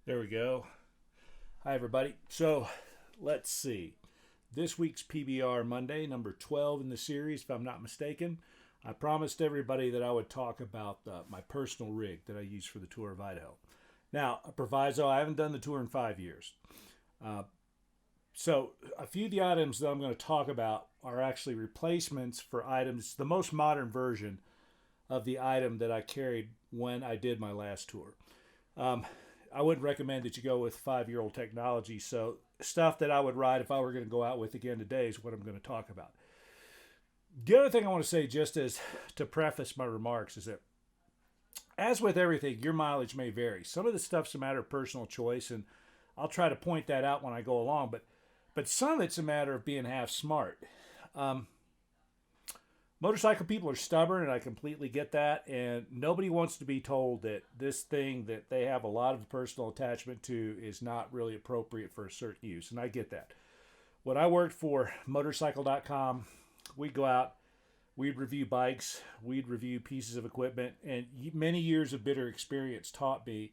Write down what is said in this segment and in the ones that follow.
There we go. Hi, everybody. So let's see. This week's PBR Monday, number 12 in the series, if I'm not mistaken. I promised everybody that I would talk about my personal rig that I use for the Tour of Idaho. Now, a proviso, I haven't done the tour in 5 years. Uh, so, a few of the items that I'm going to talk about are actually replacements for items, the most modern version of the item that I carried when I did my last tour. Um, I wouldn't recommend that you go with 5-year-old technology. So stuff that I would ride if I were going to go out with again today is what I'm going to talk about. The other thing I want to say, just as to preface my remarks, is that as with everything, your mileage may vary. Some of the stuff's a matter of personal choice, and I'll try to point that out when I go along. But some of it's a matter of being half smart. Um, Motorcycle people are stubborn, and I completely get that. And nobody wants to be told that this thing that they have a lot of personal attachment to is not really appropriate for a certain use. And I get that. When I worked for motorcycle.com, we'd go out, we'd review bikes, we'd review pieces of equipment, and many years of bitter experience taught me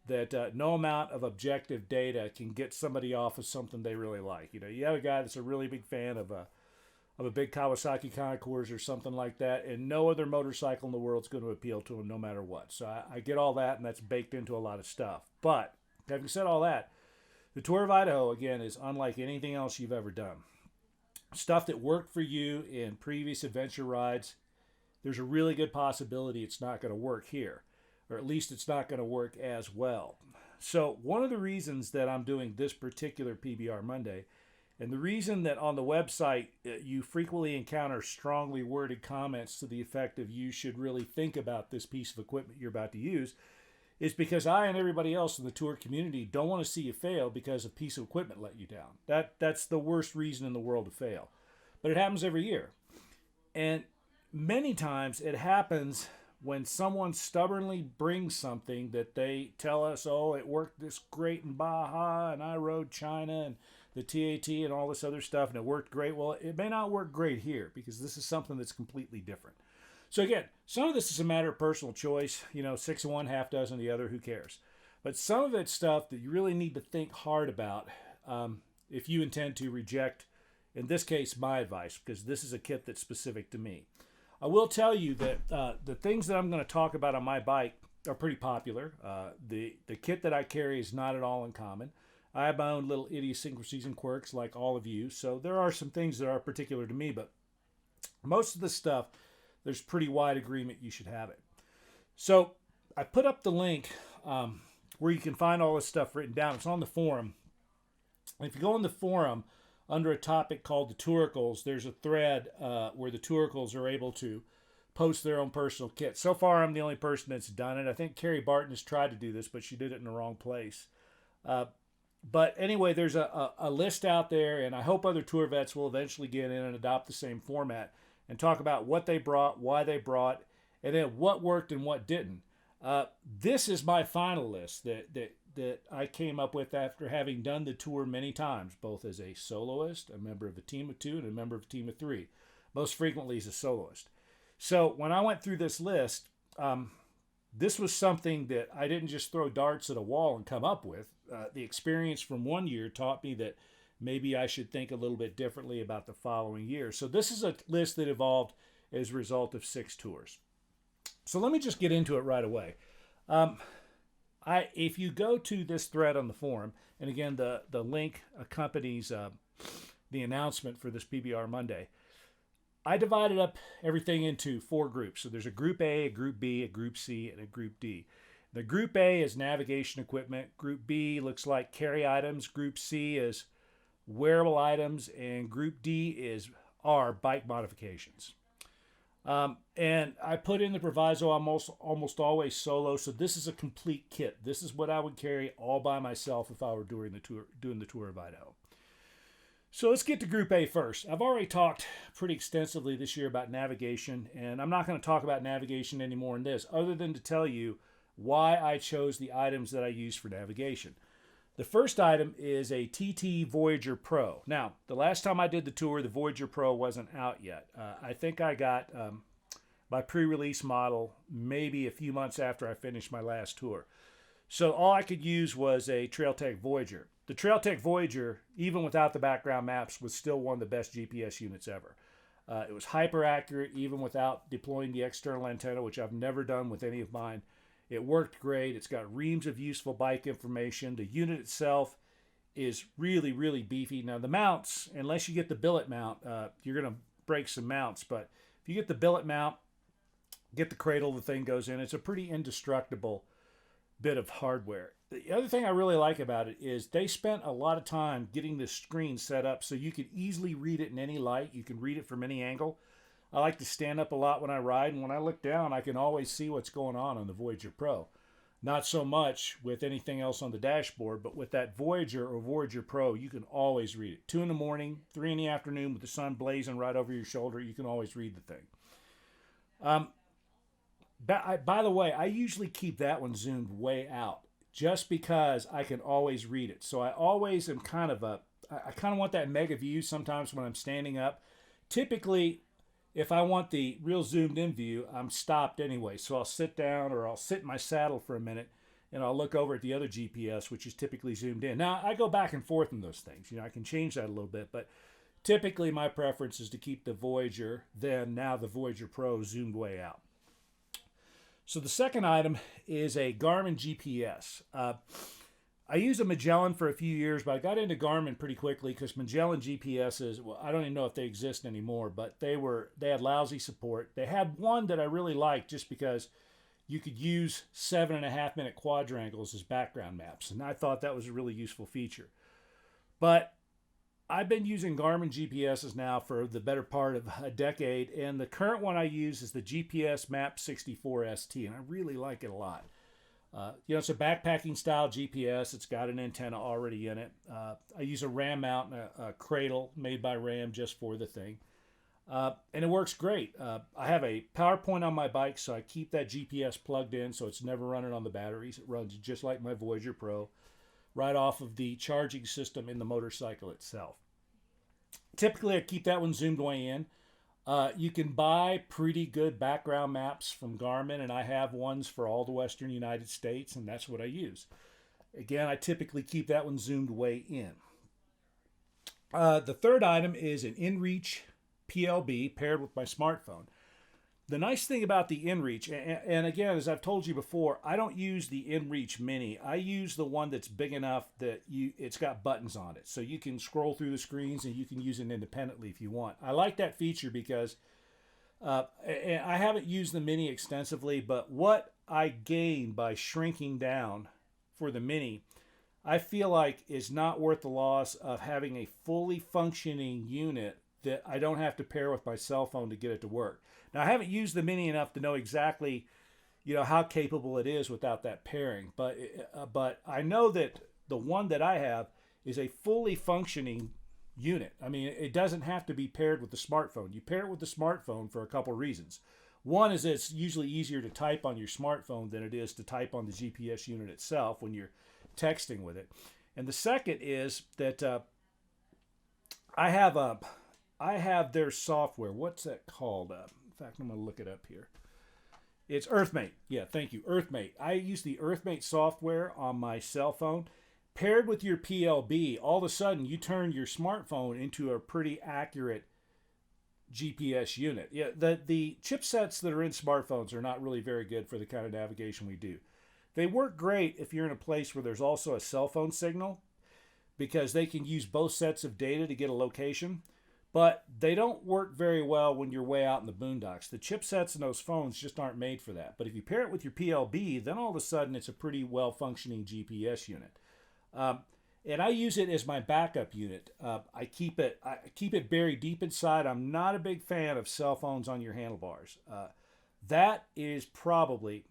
that no amount of objective data can get somebody off of something they really like. You know, you have a guy that's a really big fan of a big Kawasaki Concours or something like that, and no other motorcycle in the world is going to appeal to him no matter what. So I get all that, and that's baked into a lot of stuff. But having said all that, the Tour of Idaho, again, is unlike anything else you've ever done. Stuff that worked for you in previous adventure rides, there's a really good possibility it's not going to work here, or at least it's not going to work as well. So one of the reasons that I'm doing this particular PBR Monday, and the reason that on the website you frequently encounter strongly worded comments to the effect of you should really think about this piece of equipment you're about to use, is because I and everybody else in the tour community don't want to see you fail because a piece of equipment let you down. That's the worst reason in the world to fail. But it happens every year. And many times it happens when someone stubbornly brings something that they tell us, oh, it worked this great in Baja, and I rode China and the TAT and all this other stuff, and it worked great. Well, it may not work great here because this is something that's completely different. So again, some of this is a matter of personal choice. You know, 6 of one, half dozen of the other, who cares? But some of it's stuff that you really need to think hard about if you intend to reject, in this case, my advice, because this is a kit that's specific to me. I will tell you that the things that I'm going to talk about on my bike are pretty popular. The kit that I carry is not at all uncommon. I have my own little idiosyncrasies and quirks like all of you, so there are some things that are particular to me, but most of the stuff, there's pretty wide agreement you should have it. So I put up the link where you can find all this stuff written down. It's on the forum. And if you go on the forum, under a topic called the Touricals, there's a thread where the Touricals are able to post their own personal kit. So far, I'm the only person that's done it. I think Carrie Barton has tried to do this, but she did it in the wrong place. But anyway, there's a list out there, and I hope other tour vets will eventually get in and adopt the same format and talk about what they brought, why they brought, and then what worked and what didn't. This is my final list that I came up with after having done the tour many times, both as a soloist, a member of a team of two, and a member of a team of three, most frequently as a soloist. So when I went through this list, this was something that I didn't just throw darts at a wall and come up with. The experience from one year taught me that maybe I should think a little bit differently about the following year. So this is a list that evolved as a result of 6 tours. So let me just get into it right away. If you go to this thread on the forum, and again, the link accompanies the announcement for this PBR Monday, I divided up everything into 4 groups. So there's a Group A, a Group B, a Group C, and a Group D. The Group A is navigation equipment. Group B looks like carry items. Group C is wearable items. And Group D is bike modifications. And I put in the proviso I'm almost always solo, so this is a complete kit. This is what I would carry all by myself if I were doing the tour of Idaho. So let's get to Group A first. I've already talked pretty extensively this year about navigation, and I'm not going to talk about navigation anymore in this, other than to tell you why I chose the items that I use for navigation. The first item is a TT Voyager Pro. Now, the last time I did the tour, the Voyager Pro wasn't out yet. I think I got my pre-release model maybe a few months after I finished my last tour. So all I could use was a Trailtech Voyager. The Trailtech Voyager, even without the background maps, was still one of the best GPS units ever. It was hyper accurate even without deploying the external antenna, which I've never done with any of mine. It worked great. It's got reams of useful bike information. The unit itself is really, really beefy. Now, the mounts, unless you get the billet mount, you're going to break some mounts. But if you get the billet mount, get the cradle the thing goes in, it's a pretty indestructible bit of hardware. The other thing I really like about it is they spent a lot of time getting this screen set up so you could easily read it in any light. You can read it from any angle. I like to stand up a lot when I ride, and when I look down, I can always see what's going on the Voyager Pro. Not so much with anything else on the dashboard, but with that Voyager or Voyager Pro, you can always read it. 2 in the morning, 3 in the afternoon with the sun blazing right over your shoulder, you can always read the thing. By the way, I usually keep that one zoomed way out just because I can always read it. So I always am I kind of want that mega view sometimes when I'm standing up. Typically, if I want the real zoomed in view, I'm stopped anyway. So I'll sit down or I'll sit in my saddle for a minute and I'll look over at the other GPS, which is typically zoomed in. Now, I go back and forth in those things. I can change that a little bit, but typically my preference is to keep the Voyager, now the Voyager Pro zoomed way out. So the second item is a Garmin GPS. I used a Magellan for a few years, but I got into Garmin pretty quickly because Magellan GPSs, well, I don't even know if they exist anymore, but they had lousy support. They had one that I really liked just because you could use 7.5-minute quadrangles as background maps, and I thought that was a really useful feature. But I've been using Garmin GPSs now for the better part of a decade, and the current one I use is the GPS Map 64 ST, and I really like it a lot. It's a backpacking style GPS. It's got an antenna already in it. I use a RAM mount and a cradle made by RAM just for the thing. And it works great. I have a power point on my bike, so I keep that GPS plugged in so it's never running on the batteries. It runs just like my Voyager Pro, right off of the charging system in the motorcycle itself. Typically, I keep that one zoomed way in. You can buy pretty good background maps from Garmin, and I have ones for all the Western United States, and that's what I use. Again, I typically keep that one zoomed way in. The third item is an InReach PLB paired with my smartphone. The nice thing about the InReach, and again, as I've told you before, I don't use the InReach Mini. I use the one that's big enough that it's got buttons on it. So you can scroll through the screens and you can use it independently if you want. I like that feature because and I haven't used the Mini extensively, but what I gain by shrinking down for the Mini, I feel like is not worth the loss of having a fully functioning unit that I don't have to pair with my cell phone to get it to work. Now, I haven't used the Mini enough to know exactly, how capable it is without that pairing. But I know that the one that I have is a fully functioning unit. I mean, it doesn't have to be paired with the smartphone. You pair it with the smartphone for a couple reasons. One is it's usually easier to type on your smartphone than it is to type on the GPS unit itself when you're texting with it. And the second is that I have their software. What's that called? In fact, I'm going to look it up here. It's EarthMate. Yeah, thank you, EarthMate. I use the EarthMate software on my cell phone. Paired with your PLB, all of a sudden you turn your smartphone into a pretty accurate GPS unit. Yeah, the chipsets that are in smartphones are not really very good for the kind of navigation we do. They work great if you're in a place where there's also a cell phone signal because they can use both sets of data to get a location. But they don't work very well when you're way out in the boondocks. The chipsets in those phones just aren't made for that. But if you pair it with your PLB, then all of a sudden it's a pretty well-functioning GPS unit. And I use it as my backup unit. I keep it buried deep inside. I'm not a big fan of cell phones on your handlebars. That is probably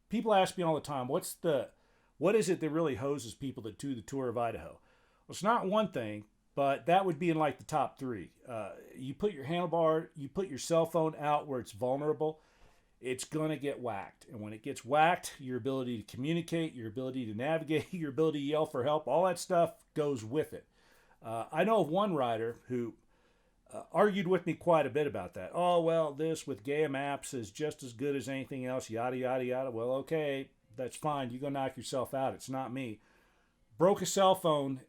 people ask me all the time, what is it that really hoses people that do the Tour of Idaho? Well, it's not one thing. But that would be in like the top 3. You put your handlebar, you put your cell phone out where it's vulnerable, it's going to get whacked. And when it gets whacked, your ability to communicate, your ability to navigate, your ability to yell for help, all that stuff goes with it. I know of one rider who argued with me quite a bit about that. Oh, well, this with Gaia Maps is just as good as anything else, yada, yada, yada. Well, okay, that's fine. You go knock yourself out. It's not me. Broke a cell phone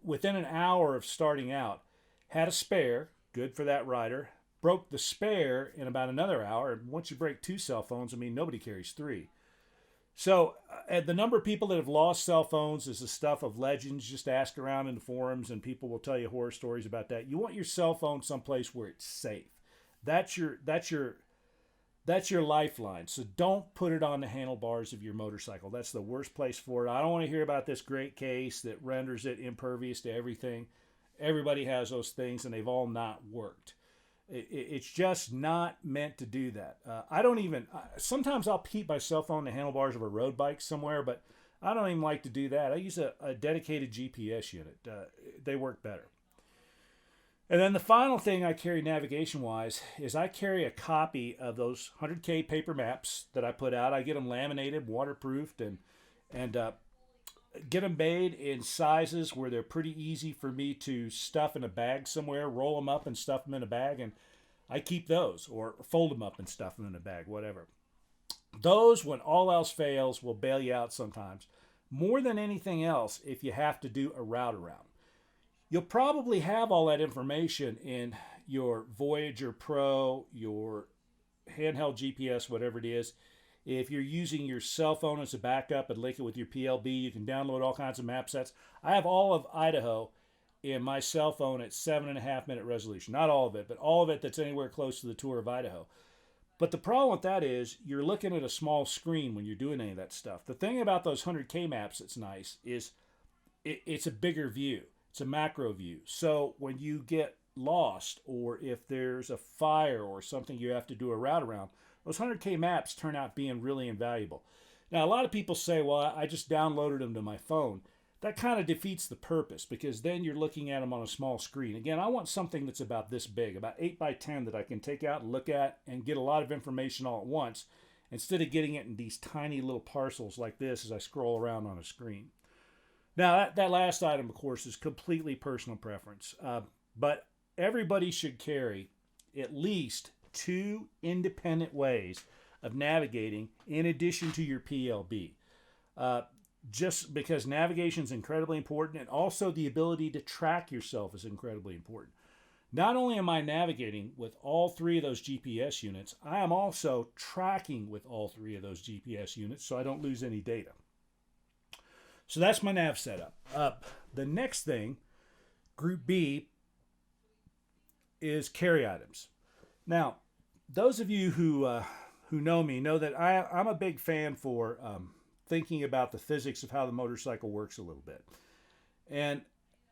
within an hour of starting out. Had a spare, good for that rider. Broke the spare in about another hour. And once you break 2 cell phones, I mean, nobody carries 3. So the number of people that have lost cell phones is the stuff of legends. Just ask around in the forums and people will tell you horror stories about that. You want your cell phone someplace where it's safe. That's your lifeline. So don't put it on the handlebars of your motorcycle. That's the worst place for it. I don't want to hear about this great case that renders it impervious to everything. Everybody has those things and they've all not worked. It's just not meant to do that. Sometimes I'll keep my cell phone in the handlebars of a road bike somewhere, but I don't even like to do that. I use a dedicated GPS unit. They work better. And then the final thing I carry navigation-wise is I carry a copy of those 100K paper maps that I put out. I get them laminated, waterproofed, and get them made in sizes where they're pretty easy for me to stuff in a bag somewhere, roll them up and stuff them in a bag, and I keep those, or fold them up and stuff them in a bag, whatever. Those, when all else fails, will bail you out sometimes. More than anything else, if you have to do a route around. You'll probably have all that information in your Voyager Pro, your handheld GPS, whatever it is. If you're using your cell phone as a backup and link it with your PLB, you can download all kinds of map sets. I have all of Idaho in my cell phone at 7.5 minute resolution. Not all of it, but all of it that's anywhere close to the Tour of Idaho. But the problem with that is you're looking at a small screen when you're doing any of that stuff. The thing about those 100K maps that's nice is it's a bigger view. It's a macro view. So when you get lost or if there's a fire or something you have to do a route around, those 100K maps turn out being really invaluable. Now, a lot of people say, well, I just downloaded them to my phone. That kind of defeats the purpose because then you're looking at them on a small screen. Again, I want something that's about this big, about 8 by 10 that I can take out and look at and get a lot of information all at once instead of getting it in these tiny little parcels like this as I scroll around on a screen. Now, that last item, of course, is completely personal preference. But everybody should carry at least 2 independent ways of navigating in addition to your PLB. Just because navigation is incredibly important and also the ability to track yourself is incredibly important. Not only am I navigating with all 3 of those GPS units, I am also tracking with all 3 of those GPS units so I don't lose any data. So that's my nav setup. The next thing, Group B, is carry items. Now, those of you who know me know that I'm a big fan for thinking about the physics of how the motorcycle works a little bit. And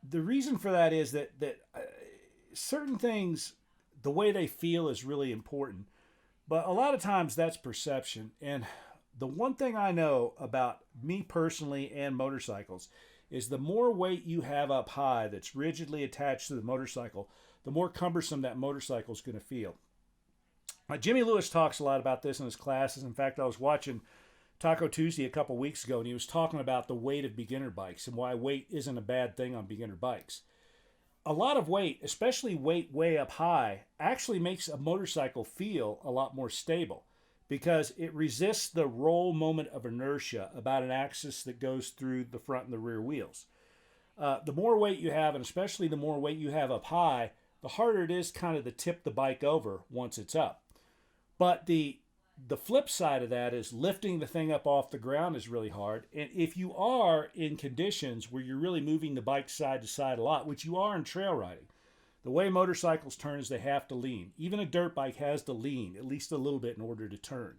the reason for that is that certain things, the way they feel is really important. But a lot of times that's perception. And the one thing I know about me personally and motorcycles is the more weight you have up high that's rigidly attached to the motorcycle, the more cumbersome that motorcycle is going to feel. Jimmy Lewis talks a lot about this in his classes. In fact, I was watching Taco Tuesday a couple weeks ago, and he was talking about the weight of beginner bikes and why weight isn't a bad thing on beginner bikes. A lot of weight, especially weight way up high, actually makes a motorcycle feel a lot more stable because it resists the roll moment of inertia about an axis that goes through the front and the rear wheels. The more weight you have, and especially the more weight you have up high, the harder it is kind of to tip the bike over once it's up. But the flip side of that is lifting the thing up off the ground is really hard. And if you are in conditions where you're really moving the bike side to side a lot, which you are in trail riding, the way motorcycles turn is they have to lean. Even a dirt bike has to lean at least a little bit in order to turn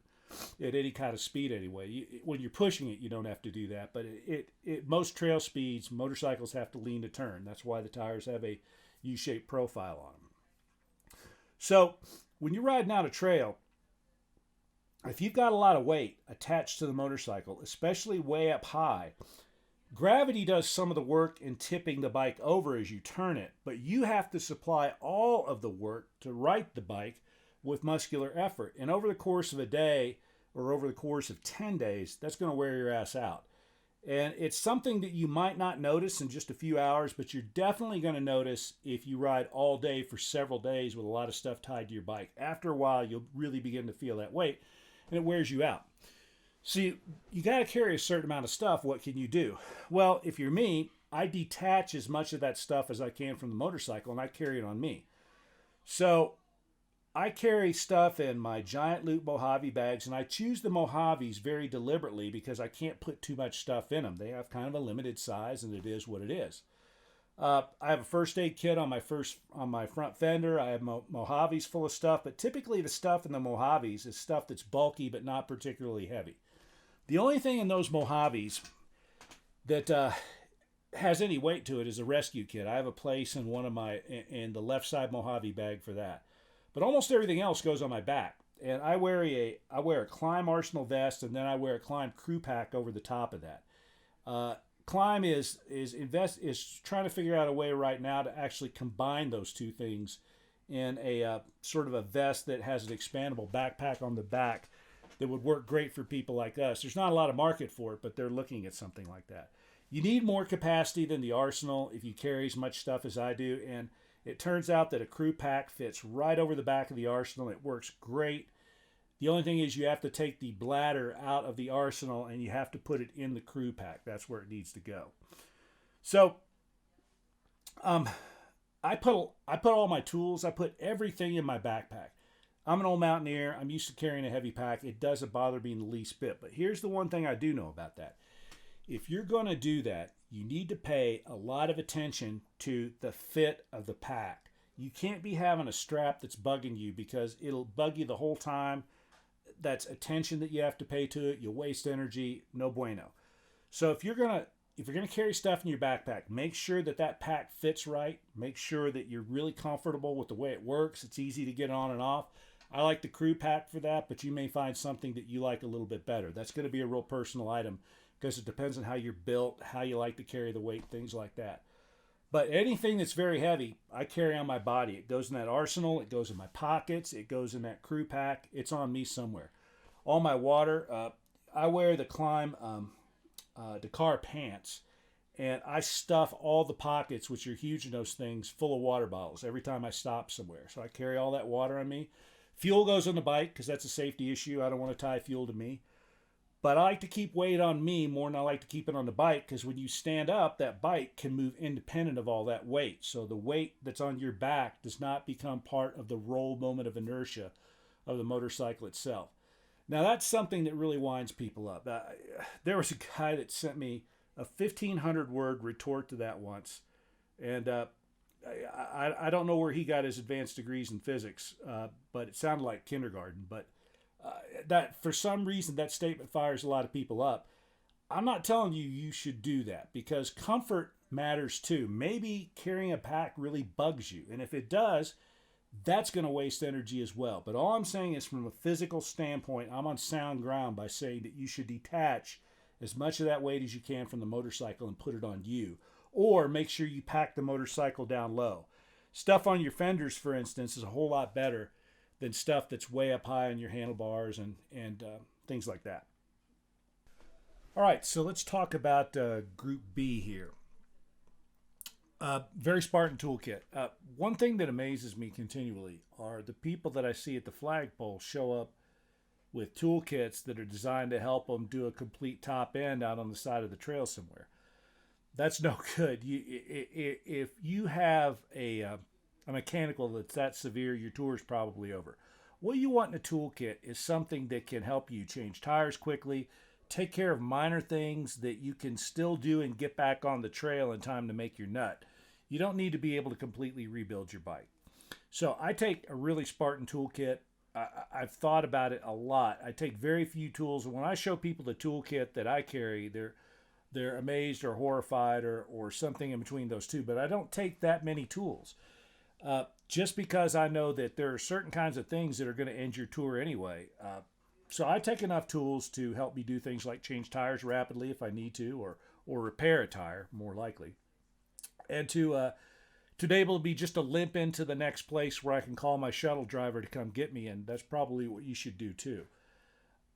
at any kind of speed anyway. When you're pushing it, you don't have to do that. But most trail speeds, motorcycles have to lean to turn. That's why the tires have a U-shaped profile on them. So when you're riding out a trail, if you've got a lot of weight attached to the motorcycle, especially way up high, gravity does some of the work in tipping the bike over as you turn it, but you have to supply all of the work to right the bike with muscular effort. And over the course of a day or over the course of 10 days, that's going to wear your ass out. And it's something that you might not notice in just a few hours, but you're definitely going to notice if you ride all day for several days with a lot of stuff tied to your bike. After a while, you'll really begin to feel that weight, and it wears you out. See, you got to carry a certain amount of stuff. What can you do? Well, if you're me, I detach as much of that stuff as I can from the motorcycle and I carry it on me. So I carry stuff in my giant loop Mojave bags, and I choose the Mojaves very deliberately because I can't put too much stuff in them. They have kind of a limited size, and it is what it is. I have a first aid kit on my front fender. I have Mojaves full of stuff, but typically the stuff in the Mojaves is stuff that's bulky but not particularly heavy. The only thing in those Mojaves that has any weight to it is a rescue kit. I have a place in in the left side Mojave bag for that. But almost everything else goes on my back. And I wear a Climb Arsenal vest, and then I wear a Climb crew pack over the top of that. Climb is trying to figure out a way right now to actually combine those two things in a sort of a vest that has an expandable backpack on the back that would work great for people like us. There's not a lot of market for it, but they're looking at something like that. You need more capacity than the Arsenal if you carry as much stuff as I do, and it turns out that a crew pack fits right over the back of the Arsenal. It works great. The only thing is you have to take the bladder out of the Arsenal and you have to put it in the crew pack. That's where it needs to go. So I put all my tools, I put everything in my backpack. I'm an old mountaineer. I'm used to carrying a heavy pack. It doesn't bother me in the least bit. But here's the one thing I do know about that. If you're going to do that, you need to pay a lot of attention to the fit of the pack. You can't be having a strap that's bugging you because it'll bug you the whole time. That's attention that you have to pay to it. You'll waste energy. No bueno. So if you're gonna carry stuff in your backpack, make sure that pack fits right. Make sure that you're really comfortable with the way it works. It's easy to get on and off. I like the crew pack for that, but you may find something that you like a little bit better. That's going to be a real personal item because it depends on how you're built, how you like to carry the weight, things like that. But anything that's very heavy, I carry on my body. It goes in that Arsenal. It goes in my pockets. It goes in that crew pack. It's on me somewhere. All my water, I wear the Climb Dakar pants, and I stuff all the pockets, which are huge in those things, full of water bottles every time I stop somewhere. So I carry all that water on me. Fuel goes on the bike because that's a safety issue. I don't want to tie fuel to me. But I like to keep weight on me more than I like to keep it on the bike because when you stand up, that bike can move independent of all that weight. So the weight that's on your back does not become part of the roll moment of inertia of the motorcycle itself. Now, that's something that really winds people up. There was a guy that sent me a 1,500-word retort to that once. And I don't know where he got his advanced degrees in physics, but it sounded like kindergarten. But that for some reason that statement fires a lot of people up. I'm not telling you should do that because comfort matters too. Maybe carrying a pack really bugs you, and if it does, that's going to waste energy as well. But all I'm saying is from a physical standpoint, I'm on sound ground by saying that you should detach as much of that weight as you can from the motorcycle and put it on you, or make sure you pack the motorcycle down low. Stuff on your fenders, for instance, is a whole lot better than stuff that's way up high on your handlebars and things like that. All right, so let's talk about Group B here. Very Spartan toolkit. One thing that amazes me continually are the people that I see at the flagpole show up with toolkits that are designed to help them do a complete top end out on the side of the trail somewhere. That's no good. If you have a mechanical that's that severe, your tour is probably over. What you want in a toolkit is something that can help you change tires quickly, take care of minor things that you can still do and get back on the trail in time to make your nut. You don't need to be able to completely rebuild your bike. So I take a really Spartan toolkit. I've thought about it a lot. I take very few tools, and when I show people the toolkit that I carry, they're amazed or horrified or something in between those two. But I don't take that many tools. Just because I know that there are certain kinds of things that are going to end your tour anyway. So I take enough tools to help me do things like change tires rapidly if I need to, or repair a tire, more likely. And to be able to be just a limp into the next place where I can call my shuttle driver to come get me, and that's probably what you should do too.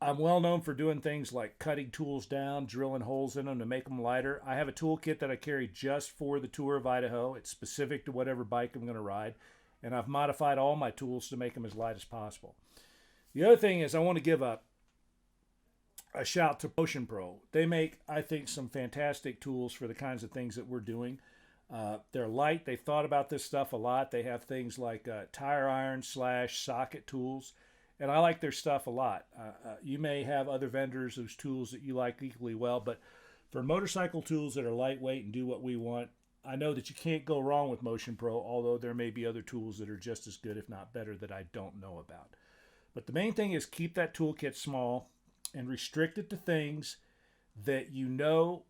I'm well known for doing things like cutting tools down, drilling holes in them to make them lighter. I have a toolkit that I carry just for the Tour of Idaho. It's specific to whatever bike I'm going to ride, and I've modified all my tools to make them as light as possible. The other thing is I want to give a shout to Motion Pro. They make, I think, some fantastic tools for the kinds of things that we're doing. They're light. They've thought about this stuff a lot. They have things like tire iron / socket tools, and I like their stuff a lot. You may have other vendors whose tools that you like equally well, but for motorcycle tools that are lightweight and do what we want, I know that you can't go wrong with Motion Pro, although there may be other tools that are just as good, if not better, that I don't know about. But the main thing is keep that toolkit small and restrict it to things that you know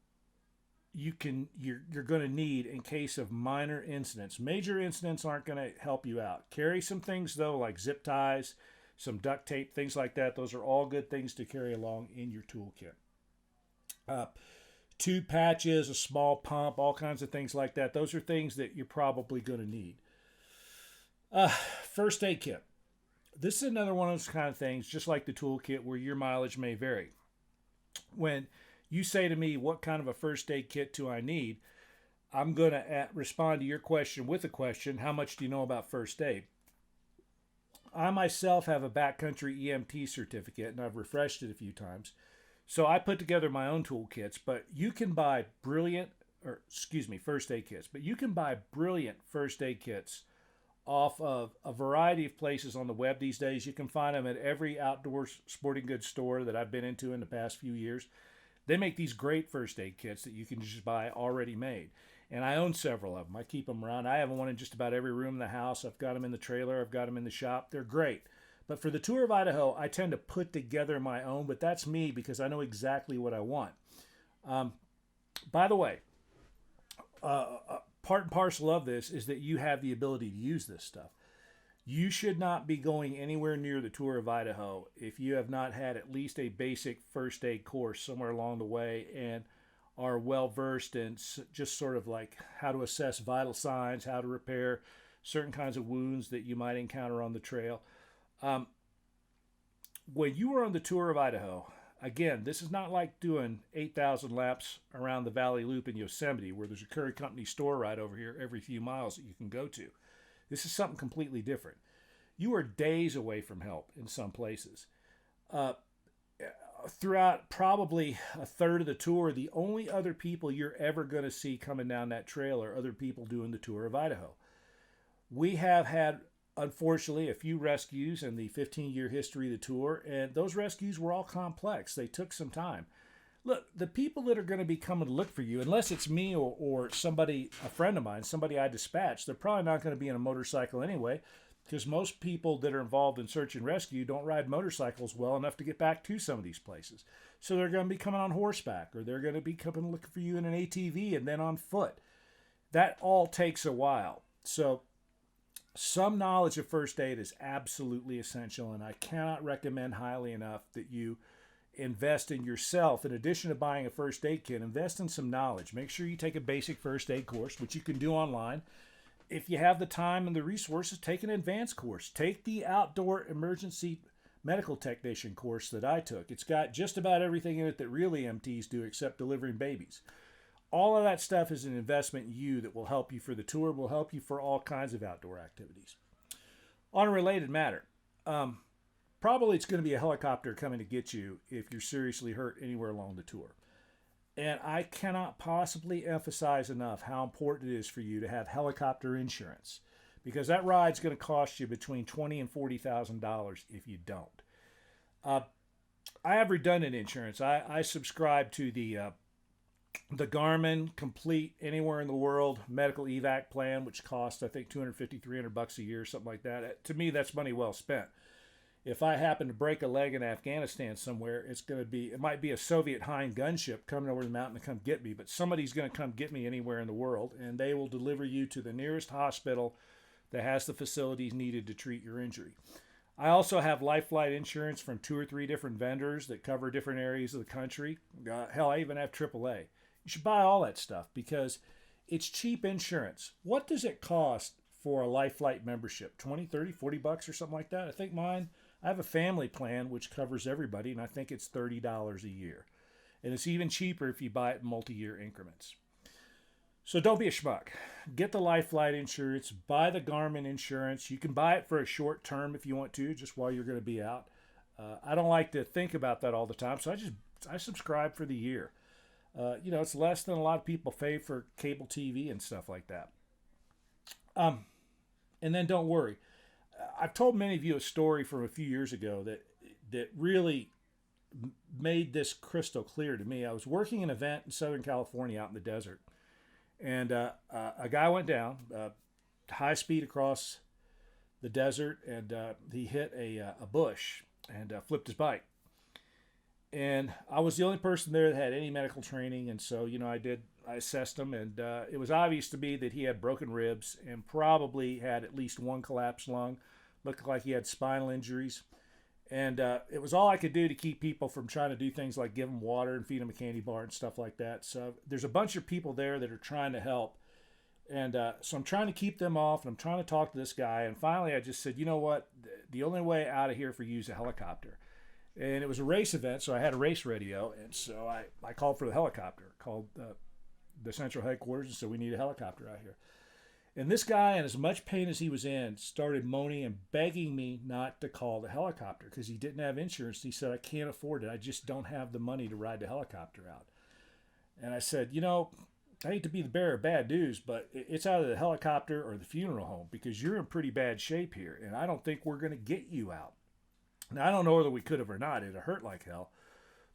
you're going to need in case of minor incidents. Major incidents aren't going to help you out. Carry some things though, like zip ties, some duct tape, things like that. Those are all good things to carry along in your toolkit. Two patches, a small pump, all kinds of things like that. Those are things that you're probably going to need. First aid kit. This is another one of those kind of things, just like the toolkit, where your mileage may vary. When you say to me, what kind of a first aid kit do I need? I'm going to respond to your question with a question. How much do you know about first aid? I myself have a backcountry EMT certificate, and I've refreshed it a few times. So I put together my own toolkits, but you can buy first aid kits. But you can buy brilliant first aid kits off of a variety of places on the web these days. You can find them at every outdoor sporting goods store that I've been into in the past few years. They make these great first aid kits that you can just buy already made. And I own several of them. I keep them around. I have one in just about every room in the house. I've got them in the trailer. I've got them in the shop. They're great. But for the Tour of Idaho, I tend to put together my own, but that's me because I know exactly what I want. By the way, part and parcel of this is that you have the ability to use this stuff. You should not be going anywhere near the Tour of Idaho if you have not had at least a basic first aid course somewhere along the way and are well versed in just sort of like how to assess vital signs, how to repair certain kinds of wounds that you might encounter on the trail. When you are on the Tour of Idaho, again, this is not like doing 8,000 laps around the Valley Loop in Yosemite, where there's a Curry Company store right over here every few miles that you can go to. This is something completely different. You are days away from help in some places. Throughout probably a third of the tour, the only other people you're ever going to see coming down that trail are other people doing the Tour of Idaho. We have had, unfortunately, a few rescues in the 15-year history of the tour, and those rescues were all complex. They took some time. Look, the people that are going to be coming to look for you, unless it's me or somebody, a friend of mine, somebody I dispatched, they're probably not going to be in a motorcycle anyway, because most people that are involved in search and rescue don't ride motorcycles well enough to get back to some of these places. So they're going to be coming on horseback, or they're going to be coming looking for you in an ATV and then on foot. That all takes a while. So some knowledge of first aid is absolutely essential, and I cannot recommend highly enough that you invest in yourself. In addition to buying a first aid kit, invest in some knowledge. Make sure you take a basic first aid course, which you can do online. If you have the time and the resources, take an advanced course. Take the outdoor emergency medical technician course that I took. It's got just about everything in it that real EMTs do except delivering babies. All of that stuff is an investment in you that will help you for the tour, will help you for all kinds of outdoor activities. On a related matter, probably it's going to be a helicopter coming to get you if you're seriously hurt anywhere along the tour. And I cannot possibly emphasize enough how important it is for you to have helicopter insurance, because that ride's going to cost you between $20,000 and $40,000 if you don't. I have redundant insurance. I subscribe to the Garmin Complete Anywhere in the World medical evac plan, which costs, I think, $250, $300 a year, something like that. To me, that's money well spent. If I happen to break a leg in Afghanistan somewhere, it might be a Soviet Hind gunship coming over the mountain to come get me, but somebody's going to come get me anywhere in the world, and they will deliver you to the nearest hospital that has the facilities needed to treat your injury. I also have life flight insurance from 2 or 3 different vendors that cover different areas of the country. Hell, I even have AAA. You should buy all that stuff because it's cheap insurance. What does it cost for a life flight membership? 20, 30, 40 bucks or something like that? I think I have a family plan which covers everybody, and I think it's $30 a year. And it's even cheaper if you buy it in multi-year increments. So don't be a schmuck. Get the life flight insurance. Buy the Garmin insurance. You can buy it for a short term if you want to, just while you're going to be out. I don't like to think about that all the time, so I just I subscribe for the year. It's less than a lot of people pay for cable TV and stuff like that. And then don't worry. I've told many of you a story from a few years ago that really made this crystal clear to me. I was working an event in Southern California out in the desert, and a guy went down high speed across the desert, and he hit a bush and flipped his bike. And I was the only person there that had any medical training, and so I assessed him, and it was obvious to me that he had broken ribs and probably had at least one collapsed lung. Looked like he had spinal injuries. And it was all I could do to keep people from trying to do things like give him water and feed him a candy bar and stuff like that. So there's a bunch of people there that are trying to help. And so I'm trying to keep them off, and I'm trying to talk to this guy. And finally, I just said, you know what? The only way out of here for you is a helicopter. And it was a race event, so I had a race radio. And so I called for the helicopter, called the central headquarters, and said, we need a helicopter out here. And this guy, in as much pain as he was in, started moaning and begging me not to call the helicopter because he didn't have insurance. He said, I can't afford it. I just don't have the money to ride the helicopter out. And I said, I hate to be the bearer of bad news, but it's either the helicopter or the funeral home because you're in pretty bad shape here, and I don't think we're going to get you out. Now, I don't know whether we could have or not. It'd hurt like hell.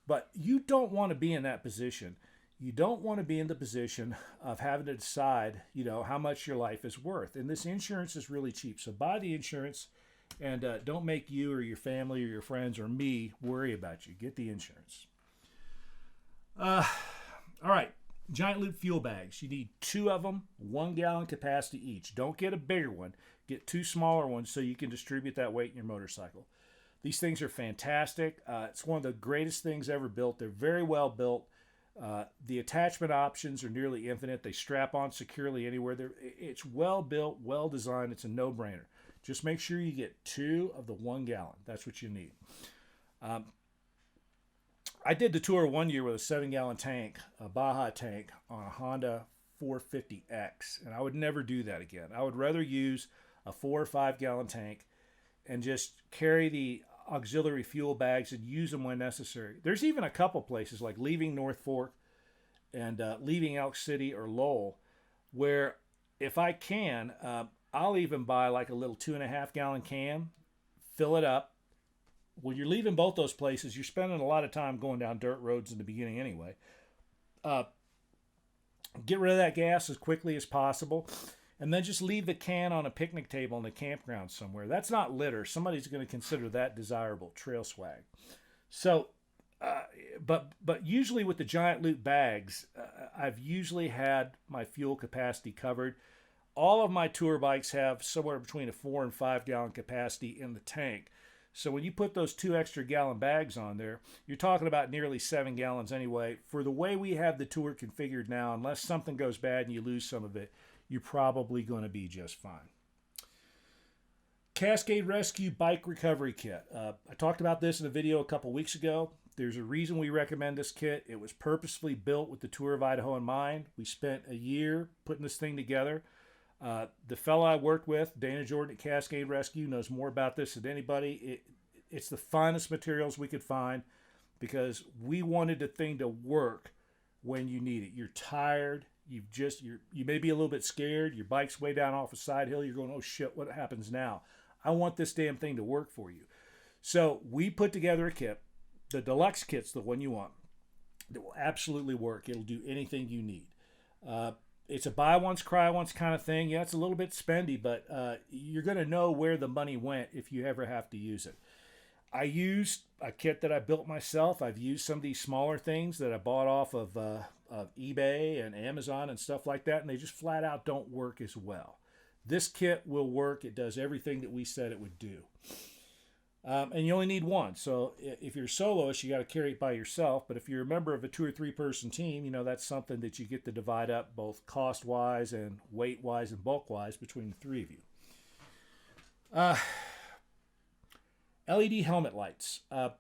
But you don't want to be in that position. You don't want to be in the position of having to decide, how much your life is worth. And this insurance is really cheap. So buy the insurance and don't make you or your family or your friends or me worry about you. Get the insurance. All right. Giant loop fuel bags. You need 2 of them, 1 gallon capacity each. Don't get a bigger one. Get 2 smaller ones so you can distribute that weight in your motorcycle. These things are fantastic. It's one of the greatest things ever built. They're very well built. The attachment options are nearly infinite. They strap on securely anywhere. It's well built, well designed. It's a no-brainer. Just make sure you get 2 of the 1 gallon. That's what you need. I did the tour one year with a 7-gallon tank, a Baja tank, on a Honda 450X, and I would never do that again. I would rather use a 4 or 5 gallon tank and just carry the auxiliary fuel bags and use them when necessary. There's even a couple places like leaving North Fork and leaving Elk City or Lowell where if I can, I'll even buy like a little 2.5 gallon can, fill it up. When you're leaving both those places, you're spending a lot of time going down dirt roads in the beginning anyway. Get rid of that gas as quickly as possible. And then just leave the can on a picnic table in the campground somewhere. That's not litter. Somebody's going to consider that desirable trail swag. So, but usually with the giant loop bags, I've usually had my fuel capacity covered. All of my tour bikes have somewhere between a 4 and 5 gallon capacity in the tank. So when you put those 2 extra gallon bags on there, you're talking about nearly 7 gallons anyway. For the way we have the tour configured now, unless something goes bad and you lose some of it, you're probably going to be just fine. Cascade Rescue Bike Recovery Kit. I talked about this in a video a couple weeks ago. There's a reason we recommend this kit. It was purposefully built with the Tour of Idaho in mind. We spent a year putting this thing together. The fellow I worked with, Dana Jordan at Cascade Rescue, knows more about this than anybody. It's the finest materials we could find because we wanted the thing to work when you need it. You're tired. You may be a little bit scared. Your bike's way down off a side hill. You're going, oh shit, what happens now? I want this damn thing to work for you. So we put together a kit. The deluxe kit's the one you want. That will absolutely work. It'll do anything you need. It's a buy once, cry once kind of thing. Yeah, it's a little bit spendy, but you're going to know where the money went if you ever have to use it. I used a kit that I built myself. I've used some of these smaller things that I bought off of eBay and Amazon and stuff like that, and they just flat out don't work as well. This kit will work. It does everything that we said it would do. And you only need one. So if you're a soloist, you got to carry it by yourself. But if you're a member of a 2 or 3 person team, that's something that you get to divide up both cost-wise and weight-wise and bulk-wise between the 3 of you. LED helmet lights. I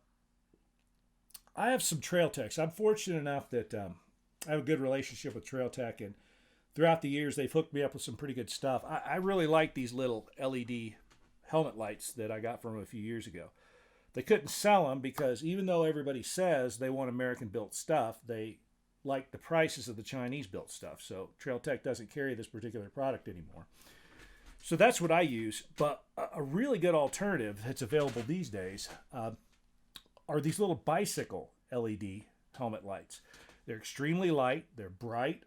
have some Trail Techs. I'm fortunate enough that I have a good relationship with Trail Tech, and throughout the years, they've hooked me up with some pretty good stuff. I really like these little LED helmet lights that I got from them a few years ago. They couldn't sell them because even though everybody says they want American-built stuff, they like the prices of the Chinese-built stuff. So Trail Tech doesn't carry this particular product anymore. So that's what I use. But a really good alternative that's available these days are these little bicycle LED helmet lights. They're extremely light. They're bright.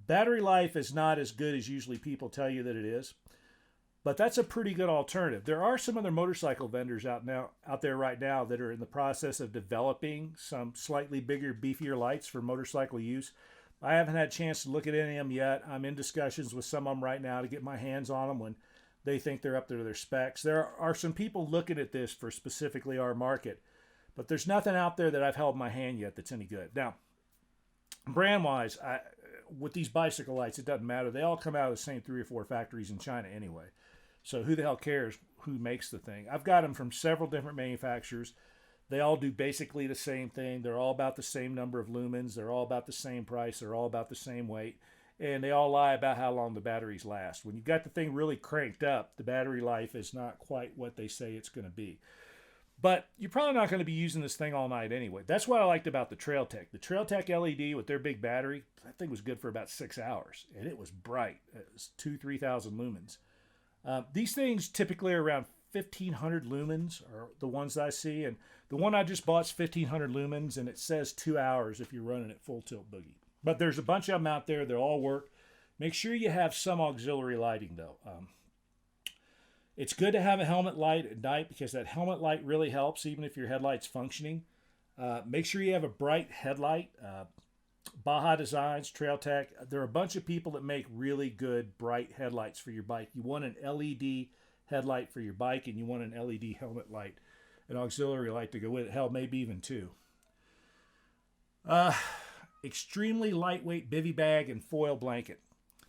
Battery life is not as good as usually people tell you that it is, but that's a pretty good alternative. There are some other motorcycle vendors out there right now that are in the process of developing some slightly bigger, beefier lights for motorcycle use. I haven't had a chance to look at any of them yet. I'm in discussions with some of them right now to get my hands on them when they think they're up to their specs. There are some people looking at this for specifically our market, but there's nothing out there that I've held in my hand yet that's any good. Now, brand-wise, with these bicycle lights, it doesn't matter. They all come out of the same 3 or 4 factories in China anyway. So who the hell cares who makes the thing? I've got them from several different manufacturers. They all do basically the same thing. They're all about the same number of lumens. They're all about the same price. They're all about the same weight. And they all lie about how long the batteries last. When you've got the thing really cranked up, the battery life is not quite what they say it's going to be. But you're probably not going to be using this thing all night anyway. That's what I liked about the Trail Tech. The Trail Tech LED with their big battery, that thing was good for about 6 hours. And it was bright. It was 2,000-3,000 lumens. These things typically are around 1,500 lumens are the ones I see. And the one I just bought is 1,500 lumens, and it says 2 hours if you're running at full tilt boogie. But there's a bunch of them out there. They all work. Make sure you have some auxiliary lighting, though. It's good to have a helmet light at night because that helmet light really helps, even if your headlight's functioning. Make sure you have a bright headlight. Baja Designs, Trail Tech, there are a bunch of people that make really good bright headlights for your bike. You want an LED headlight for your bike, and you want an LED helmet light, an auxiliary light to go with it. Hell, maybe even 2. Extremely lightweight bivy bag and foil blanket.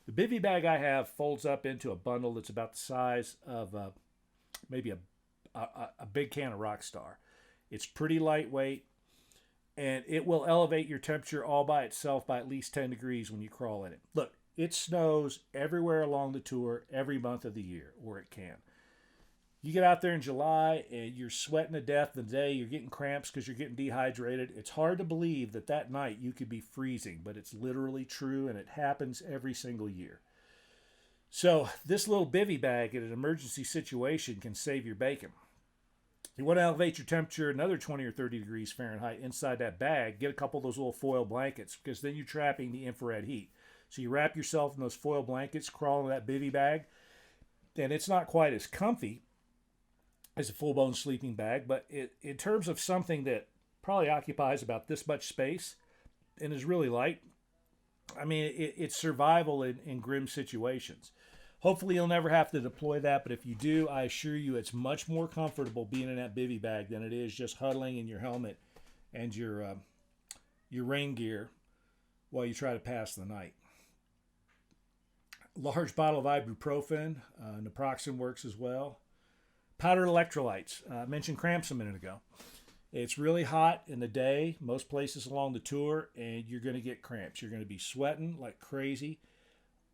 The bivy bag I have folds up into a bundle that's about the size of maybe a big can of Rockstar. It's pretty lightweight, and it will elevate your temperature all by itself by at least 10 degrees when you crawl in it. Look, it snows everywhere along the tour every month of the year, or it can. You get out there in July and you're sweating to death the day, you're getting cramps because you're getting dehydrated. It's hard to believe that night you could be freezing, but it's literally true, and it happens every single year. So this little bivy bag in an emergency situation can save your bacon. You want to elevate your temperature another 20 or 30 degrees Fahrenheit inside that bag, get a couple of those little foil blankets, because then you're trapping the infrared heat. So you wrap yourself in those foil blankets, crawl in that bivy bag, and it's not quite as comfy as a full-blown sleeping bag, but in terms of something that probably occupies about this much space and is really light, I mean, it's survival in grim situations. Hopefully you'll never have to deploy that, but if you do, I assure you it's much more comfortable being in that bivy bag than it is just huddling in your helmet and your rain gear while you try to pass the night. Large bottle of ibuprofen, naproxen works as well. Powdered electrolytes. I mentioned cramps a minute ago. It's really hot in the day, most places along the tour, and you're going to get cramps. You're going to be sweating like crazy.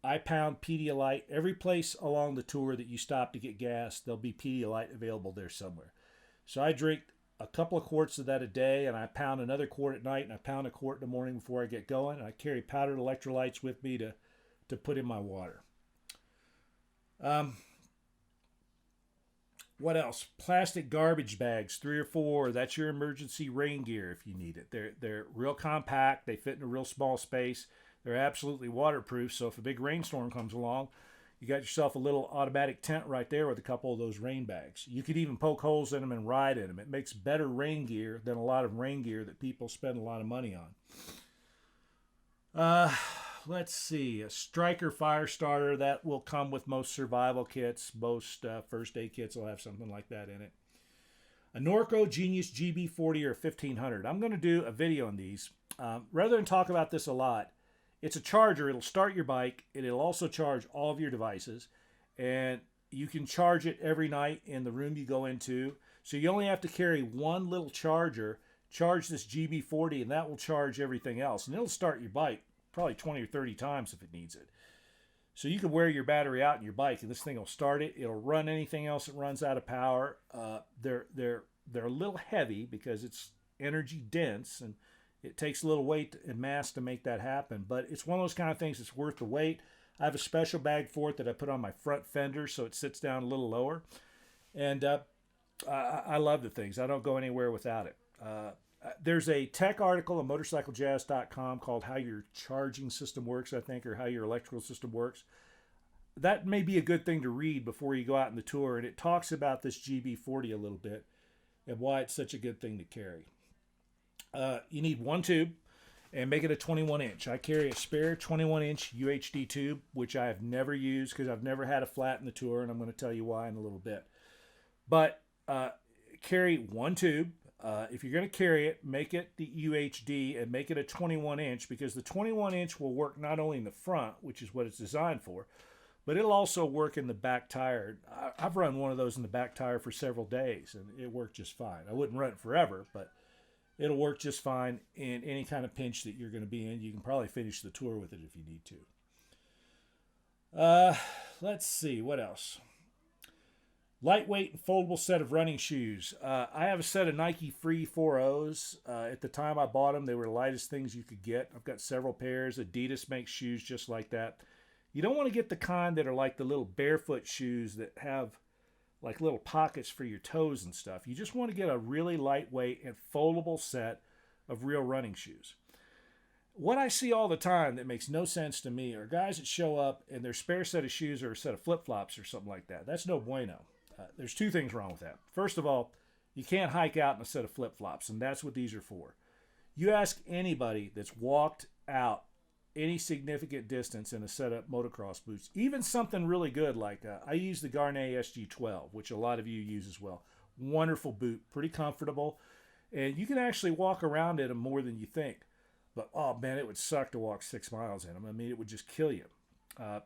I pound Pedialyte. Every place along the tour that you stop to get gas, there'll be Pedialyte available there somewhere. So I drink a couple of quarts of that a day, and I pound another quart at night, and I pound a quart in the morning before I get going. And I carry powdered electrolytes with me to put in my water. What else? Plastic garbage bags, 3 or 4. That's your emergency rain gear if you need it. They're real compact. They fit in a real small space. They're absolutely waterproof. So if a big rainstorm comes along, you got yourself a little automatic tent right there with a couple of those rain bags. You could even poke holes in them and ride in them. It makes better rain gear than a lot of rain gear that people spend a lot of money on. Let's see, a Striker fire starter that will come with most survival kits. Most first aid kits will have something like that in it. A Norco Genius GB40 or 1500. I'm going to do a video on these. Rather than talk about this a lot, it's a charger. It'll start your bike, and it'll also charge all of your devices. And you can charge it every night in the room you go into. So you only have to carry one little charger, charge this GB40, and that will charge everything else. And it'll start your bike probably 20 or 30 times if it needs it. So you can wear your battery out in your bike, and this thing will start it. It'll run anything else that runs out of power. They're They're a little heavy because it's energy dense, and it takes a little weight and mass to make that happen. But it's one of those kind of things that's worth the weight. I have a special bag for it that I put on my front fender so it sits down a little lower. And I love the things. I don't go anywhere without it. There's a tech article on motorcyclejazz.com called How Your Charging System Works, I think, or How Your Electrical System Works. That may be a good thing to read before you go out on the tour. And it talks about this GB40 a little bit and why it's such a good thing to carry. You need one tube and make it a 21 inch. I carry a spare 21 inch UHD tube, which I have never used because I've never had a flat in the tour, and I'm going to tell you why in a little bit. But carry one tube. If you're going to carry it, make it the UHD and make it a 21 inch, because the 21 inch will work not only in the front, which is what it's designed for, but it'll also work in the back tire. I've run one of those in the back tire for several days, and it worked just fine. I wouldn't run it forever, but it'll work just fine in any kind of pinch that you're going to be in. You can probably finish the tour with it if you need to. Let's see, what else? Lightweight and foldable set of running shoes. I have a set of Nike Free 4.0s. At the time I bought them, they were the lightest things you could get. I've got several pairs. Adidas makes shoes just like that. You don't want to get the kind that are like the little barefoot shoes that have like little pockets for your toes and stuff. You just want to get a really lightweight and foldable set of real running shoes. What I see all the time that makes no sense to me are guys that show up and their spare set of shoes are a set of flip-flops or something like that. That's no bueno. There's two things wrong with that. First of all, you can't hike out in a set of flip-flops, and that's what these are for. You ask anybody that's walked out any significant distance in a set of motocross boots, even something really good like I use the Garnet SG12, which a lot of you use as well. Wonderful boot, pretty comfortable, and you can actually walk around in them more than you think. But oh man, it would suck to walk 6 miles in them. I mean, it would just kill you.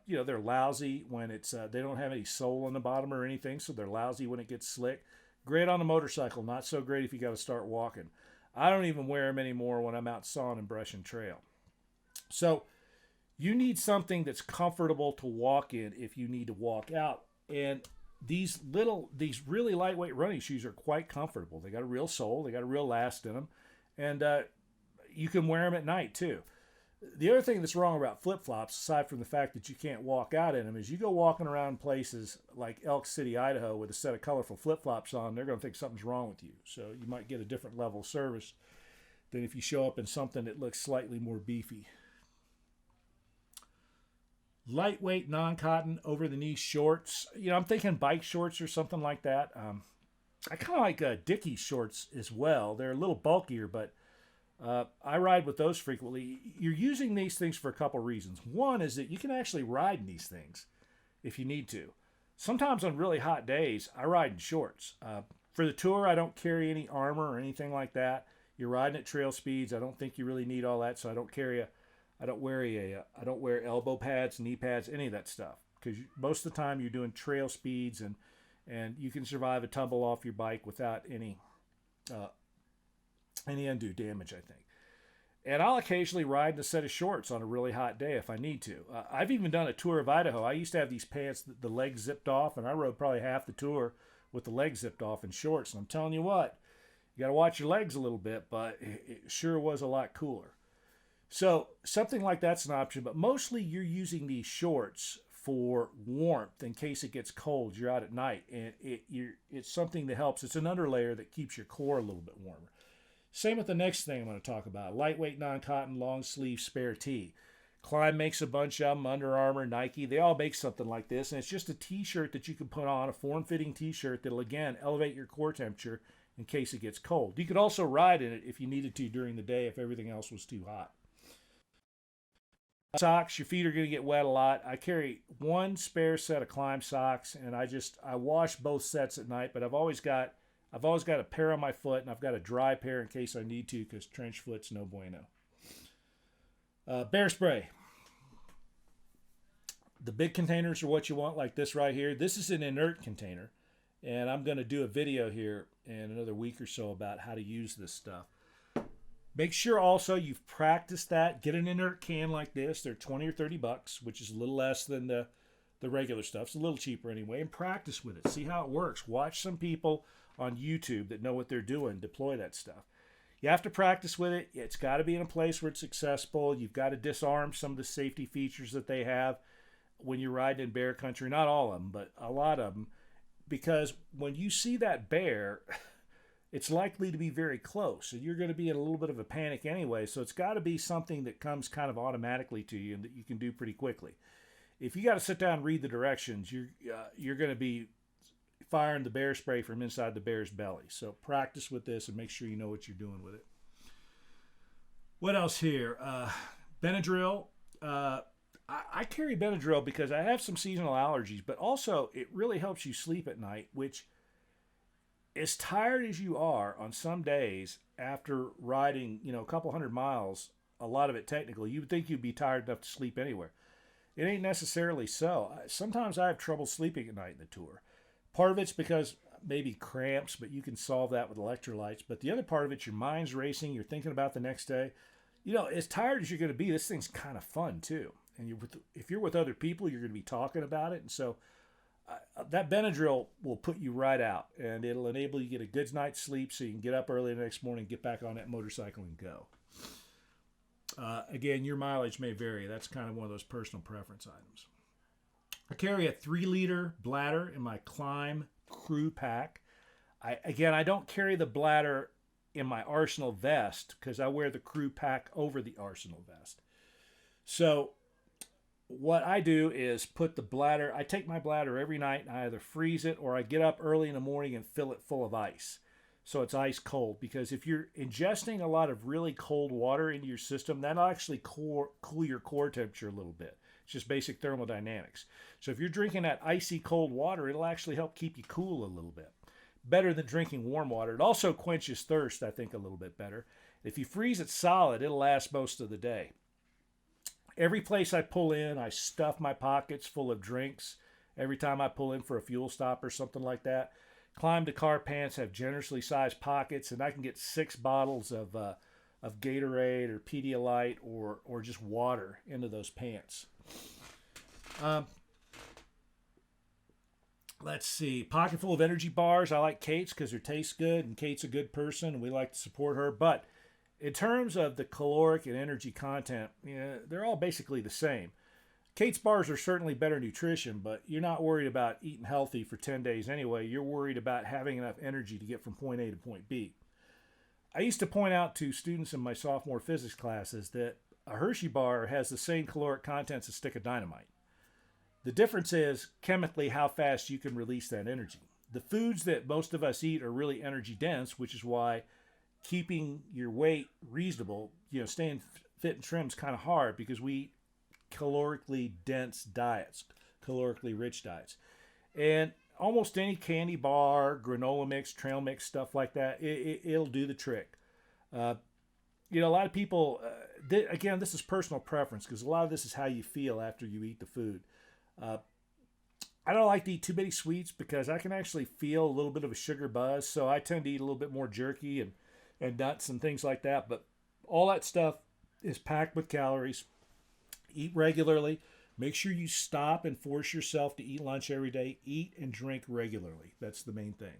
They're lousy when it's they don't have any sole on the bottom or anything, so they're lousy when it gets slick. Great on a motorcycle, not so great if you got to start walking. I don't even wear them anymore when I'm out sawing and brushing trail. So you need something that's comfortable to walk in if you need to walk out. And these really lightweight running shoes are quite comfortable. They got a real sole, they got a real last in them, and you can wear them at night too. The other thing that's wrong about flip-flops, aside from the fact that you can't walk out in them, is you go walking around places like Elk City, Idaho with a set of colorful flip-flops on, they're going to think something's wrong with you. So you might get a different level of service than if you show up in something that looks slightly more beefy. Lightweight, non-cotton, over-the-knee shorts. I'm thinking bike shorts or something like that. I kind of like Dickies shorts as well. They're a little bulkier, but I ride with those frequently. You're using these things for a couple reasons. One is that you can actually ride in these things if you need to. Sometimes on really hot days, I ride in shorts. For the tour, I don't carry any armor or anything like that. You're riding at trail speeds. I don't think you really need all that, so I don't wear elbow pads, knee pads, any of that stuff, because most of the time you're doing trail speeds and you can survive a tumble off your bike without any undue damage, I think. And I'll occasionally ride in a set of shorts on a really hot day if I need to. I've even done a Tour of Idaho. I used to have these pants that the legs zipped off, and I rode probably half the tour with the legs zipped off in shorts. And I'm telling you what, you got to watch your legs a little bit, but it sure was a lot cooler. So something like that's an option, but mostly you're using these shorts for warmth in case it gets cold. You're out at night, and it's something that helps. It's an underlayer that keeps your core a little bit warmer. Same with the next thing I'm going to talk about. Lightweight, non-cotton, long-sleeve spare tee. Climb makes a bunch of them. Under Armour, Nike, they all make something like this. And it's just a t-shirt that you can put on, a form-fitting t-shirt that'll, again, elevate your core temperature in case it gets cold. You could also ride in it if you needed to during the day if everything else was too hot. Socks, your feet are going to get wet a lot. I carry one spare set of Climb socks, and I wash both sets at night, but I've always got a pair on my foot, and I've got a dry pair in case I need to, because trench foot's no bueno. Bear spray. The big containers are what you want, like this right here. This is an inert container, and I'm going to do a video here in another week or so about how to use this stuff. Make sure also you've practiced that. Get an inert can like this. They're 20 or 30 bucks, which is a little less than the regular stuff. It's a little cheaper anyway. And practice with it. See how it works. Watch some people on YouTube that know what they're doing deploy that stuff. You have to practice with it. It's got to be in a place where it's accessible. You've got to disarm some of the safety features that they have when you're riding in bear country. Not all of them, but a lot of them. Because when you see that bear, it's likely to be very close. And you're going to be in a little bit of a panic anyway. So it's got to be something that comes kind of automatically to you and that you can do pretty quickly. If you got to sit down and read the directions, you're going to be firing the bear spray from inside the bear's belly. So practice with this and make sure you know what you're doing with it. What else here? Benadryl. I carry Benadryl because I have some seasonal allergies, but also it really helps you sleep at night, which, as tired as you are on some days after riding, a couple hundred miles, a lot of it technically, you would think you'd be tired enough to sleep anywhere. It ain't necessarily so. Sometimes I have trouble sleeping at night in the Tour. Part of it's because maybe cramps, but you can solve that with electrolytes. But the other part of it's your mind's racing. You're thinking about the next day. As tired as you're going to be, this thing's kind of fun too. And if you're with other people, you're going to be talking about it. And so that Benadryl will put you right out. And it'll enable you to get a good night's sleep so you can get up early the next morning, get back on that motorcycle and go. Again, your mileage may vary. That's kind of one of those personal preference items. I carry a 3-liter bladder in my Climb crew pack. I don't carry the bladder in my Arsenal vest because I wear the crew pack over the Arsenal vest. So what I do is I take my bladder every night and I either freeze it or I get up early in the morning and fill it full of ice. So it's ice cold, because if you're ingesting a lot of really cold water into your system, that'll actually cool your core temperature a little bit. It's just basic thermodynamics. So if you're drinking that icy cold water, it'll actually help keep you cool a little bit. Better than drinking warm water. It also quenches thirst, I think, a little bit better. If you freeze it solid, it'll last most of the day. Every place I pull in, I stuff my pockets full of drinks. Every time I pull in for a fuel stop or something like that. Climb to car pants have generously sized pockets, and I can get 6 bottles of Gatorade or Pedialyte or just water into those pants. Let's see. Pocket full of energy bars. I like Kate's because her tastes good, and Kate's a good person, and we like to support her. But in terms of the caloric and energy content, they're all basically the same. Kate's bars are certainly better nutrition, but you're not worried about eating healthy for 10 days anyway. You're worried about having enough energy to get from point A to point B. I used to point out to students in my sophomore physics classes that a Hershey bar has the same caloric content as a stick of dynamite. The difference is chemically how fast you can release that energy. The foods that most of us eat are really energy dense, which is why keeping your weight reasonable, staying fit and trim is kind of hard, because we eat calorically dense diets, calorically rich diets. And almost any candy bar, granola mix, trail mix, stuff like that, it'll do the trick. A lot of people, again, this is personal preference, because a lot of this is how you feel after you eat the food. I don't like to eat too many sweets because I can actually feel a little bit of a sugar buzz, so I tend to eat a little bit more jerky and nuts and things like that. But all that stuff is packed with calories. Eat regularly. Make sure you stop and force yourself to eat lunch every day. Eat and drink regularly. That's the main thing.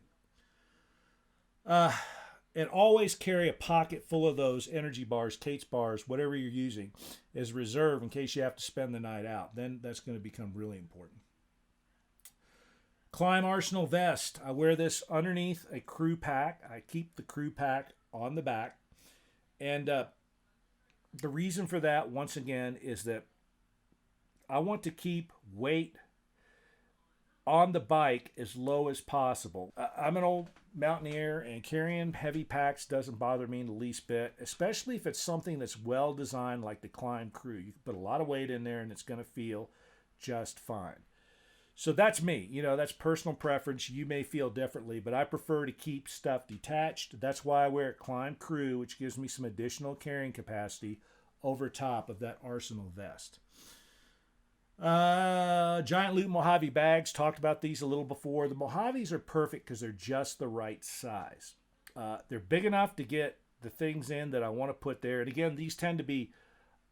And always carry a pocket full of those energy bars, Kate's bars, whatever you're using, as reserve in case you have to spend the night out. Then that's going to become really important. Climb Arsenal vest. I wear this underneath a crew pack. I keep the crew pack on the back. And the reason for that, once again, is that I want to keep weight on the bike as low as possible. I'm an old mountaineer, and carrying heavy packs doesn't bother me in the least bit, especially if it's something that's well designed like the Climb Crew. You can put a lot of weight in there and it's going to feel just fine. So that's me. That's personal preference. You may feel differently, but I prefer to keep stuff detached. That's why I wear a Climb Crew, which gives me some additional carrying capacity over top of that Arsenal vest. Giant Loop Mojave bags. Talked about these a little before. The Mojaves are perfect because they're just the right size. They're big enough to get the things in that I want to put there. And again, these tend to be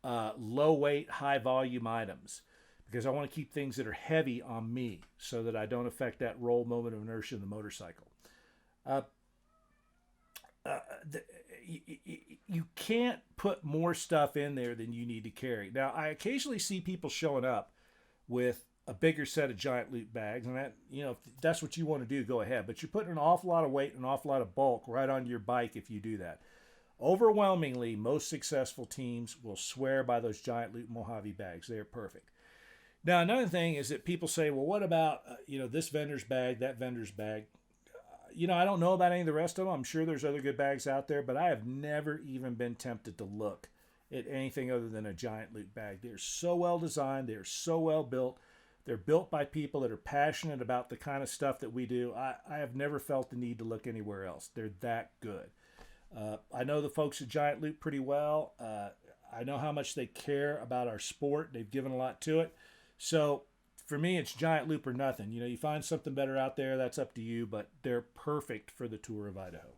low weight, high volume items, because I want to keep things that are heavy on me so that I don't affect that roll moment of inertia in the motorcycle. Uh, uh, the, you can't put more stuff in there than you need to carry. Now, I occasionally see people showing up with a bigger set of giant loot bags, and that, if that's what you want to do, go ahead. But you're putting an awful lot of weight and an awful lot of bulk right on your bike if you do that. Overwhelmingly, most successful teams will swear by those giant loot Mojave bags. They are perfect. Now, another thing is that people say, well, what about this vendor's bag, that vendor's bag? I don't know about any of the rest of them. I'm sure there's other good bags out there, but I have never even been tempted to look at anything other than a giant loot bag. They're so well designed. They're so well built. They're built by people that are passionate about the kind of stuff that we do. I have never felt the need to look anywhere else. They're that good. I know the folks at Giant Loot pretty well. I know how much they care about our sport. They've given a lot to it. So for me, it's Giant Loop or nothing. You find something better out there, that's up to you, but they're perfect for the Tour of Idaho.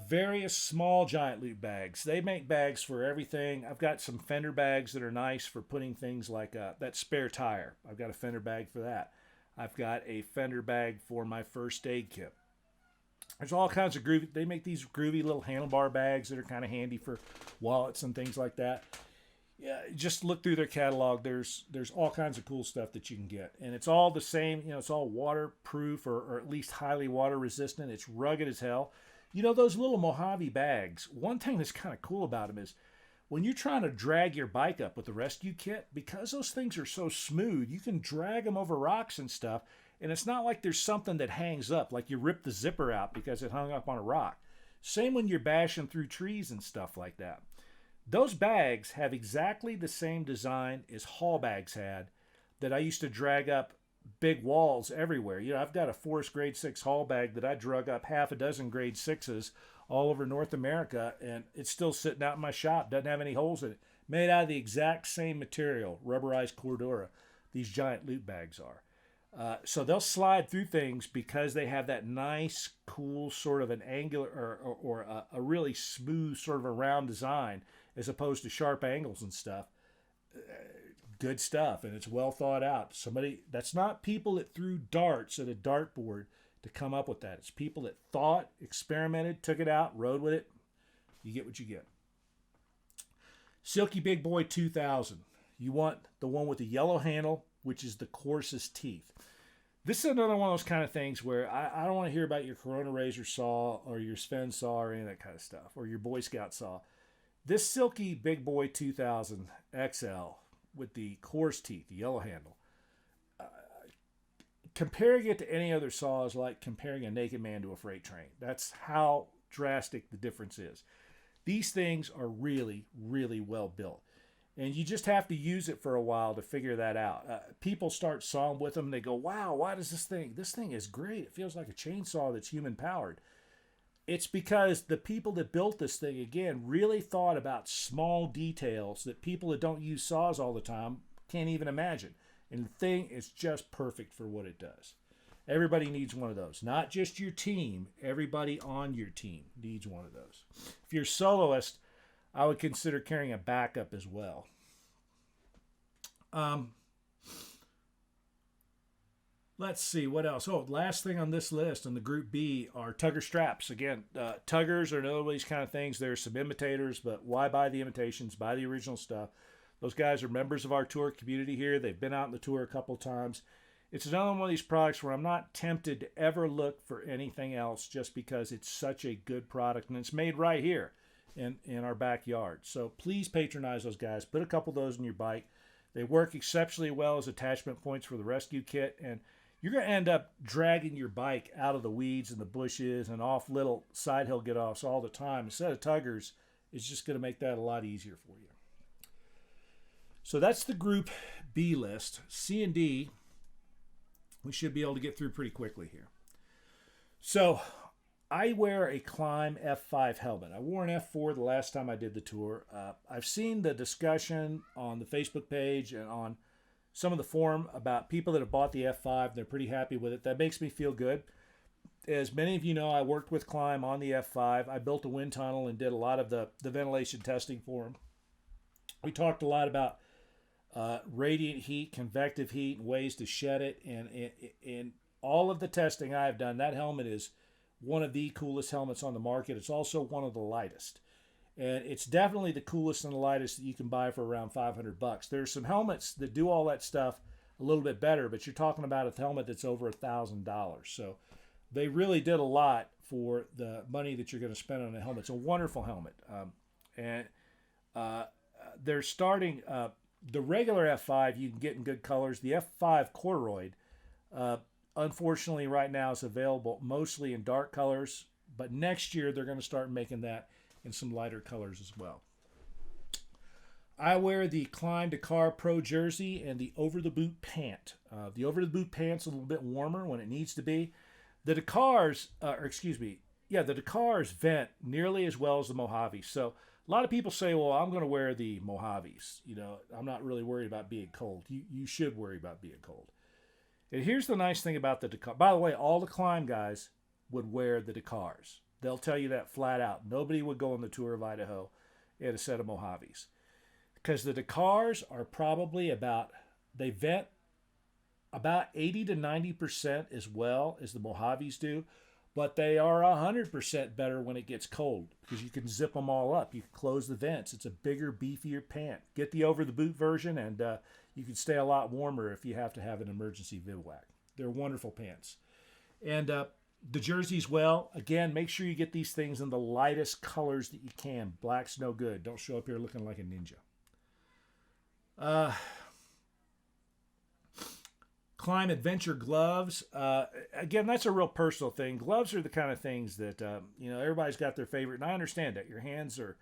Various small Giant Loop bags. They make bags for everything. I've got some fender bags that are nice for putting things like that spare tire. I've got a fender bag for that. I've got a fender bag for my first aid kit. There's all kinds of groovy. They make these groovy little handlebar bags that are kind of handy for wallets and things like that. Yeah, just look through their catalog. There's all kinds of cool stuff that you can get, and it's all the same. It's all waterproof or at least highly water resistant. It's rugged as hell. Those little Mojave bags. One thing that's kind of cool about them is when you're trying to drag your bike up with the rescue kit, because those things are so smooth, you can drag them over rocks and stuff. And it's not like there's something that hangs up, like you rip the zipper out because it hung up on a rock. Same when you're bashing through trees and stuff like that. Those bags have exactly the same design as haul bags had that I used to drag up big walls everywhere. I've got a Forest Grade 6 haul bag that I drug up half a dozen Grade 6s all over North America, and it's still sitting out in my shop. Doesn't have any holes in it. Made out of the exact same material, rubberized Cordura, these giant loot bags are. So they'll slide through things because they have that nice, cool sort of an angular or a really smooth sort of a round design as opposed to sharp angles and stuff. Good stuff, and it's well thought out. That's not people that threw darts at a dartboard to come up with that. It's people that thought, experimented, took it out, rode with it. You get what you get. Silky Big Boy 2000. You want the one with the yellow handle, which is the coarsest teeth. This is another one of those kind of things where I don't want to hear about your Corona Razor saw or your Sven saw or any of that kind of stuff, or your Boy Scout saw. This Silky Big Boy 2000 XL with the coarse teeth, the yellow handle, comparing it to any other saw is like comparing a naked man to a freight train. That's how drastic the difference is. These things are really, really well built. And you just have to use it for a while to figure that out. People start sawing with them. And they go, wow, why does this thing is great. It feels like a chainsaw that's human powered. It's because the people that built this thing, again, really thought about small details that people that don't use saws all the time can't even imagine. And the thing is just perfect for what it does. Everybody needs one of those. Not just your team. Everybody on your team needs one of those. If you're a soloist, I would consider carrying a backup as well. Let's see, what else? Oh, last thing on this list on the Group B are tugger straps. Again, tuggers are another one of these kind of things. There's some imitators, but why buy the imitations? Buy the original stuff. Those guys are members of our tour community here. They've been out in the tour a couple times. It's another one of these products where I'm not tempted to ever look for anything else just because it's such a good product, and it's made right here in our backyard. So please patronize those guys. Put a couple of those in your bike. They work exceptionally well as attachment points for the rescue kit, and you're going to end up dragging your bike out of the weeds and the bushes and off little side hill get-offs all the time. Instead of tuggers, it's just going to make that a lot easier for you. So that's the Group B list. C and D, we should be able to get through pretty quickly here. So I wear a Climb F5 helmet. I wore an F4 the last time I did the tour. I've seen the discussion on the Facebook page and on some of the forum about people that have bought the F5. They're pretty happy with it. That makes me feel good. As many of you know, I worked with Climb on the F5. I built a wind tunnel and did a lot of the ventilation testing for them. We talked a lot about radiant heat, convective heat, and ways to shed it, and all of the testing I have done, that helmet is one of the coolest helmets on the market. It's also one of the lightest. And it's definitely the coolest and the lightest that you can buy for around $500. There's some helmets that do all that stuff a little bit better, but you're talking about a helmet that's over $1,000. So they really did a lot for the money that you're going to spend on a helmet. It's a wonderful helmet. And they're starting the regular F5 you can get in good colors. The F5 Corduroy, unfortunately, right now is available mostly in dark colors, but next year they're going to start making that in some lighter colors as well. I wear the Climb Dakar Pro jersey and the over-the-boot pant. The over-the-boot pant's a little bit warmer when it needs to be. The Dakars, the Dakars vent nearly as well as the Mojaves. So a lot of people say, well, I'm going to wear the Mojaves. You know, I'm not really worried about being cold. You should worry about being cold. And here's the nice thing about the Dakar. By the way, all the climb guys would wear the Dakars. They'll tell you that flat out. Nobody would go on the Tour of Idaho in a set of Mojaves. Because the Dakars are probably they vent about 80 to 90% as well as the Mojaves do, but they are 100% better when it gets cold because you can zip them all up. You can close the vents. It's a bigger, beefier pant. Get the over-the-boot version, and you can stay a lot warmer if you have to have an emergency bivouac. They're wonderful pants. And the jerseys, well, again, make sure you get these things in the lightest colors that you can. Black's no good. Don't show up here looking like a ninja. Climb Adventure gloves. Again, that's a real personal thing. Gloves are the kind of things that, everybody's got their favorite. And I understand that. Your hands are,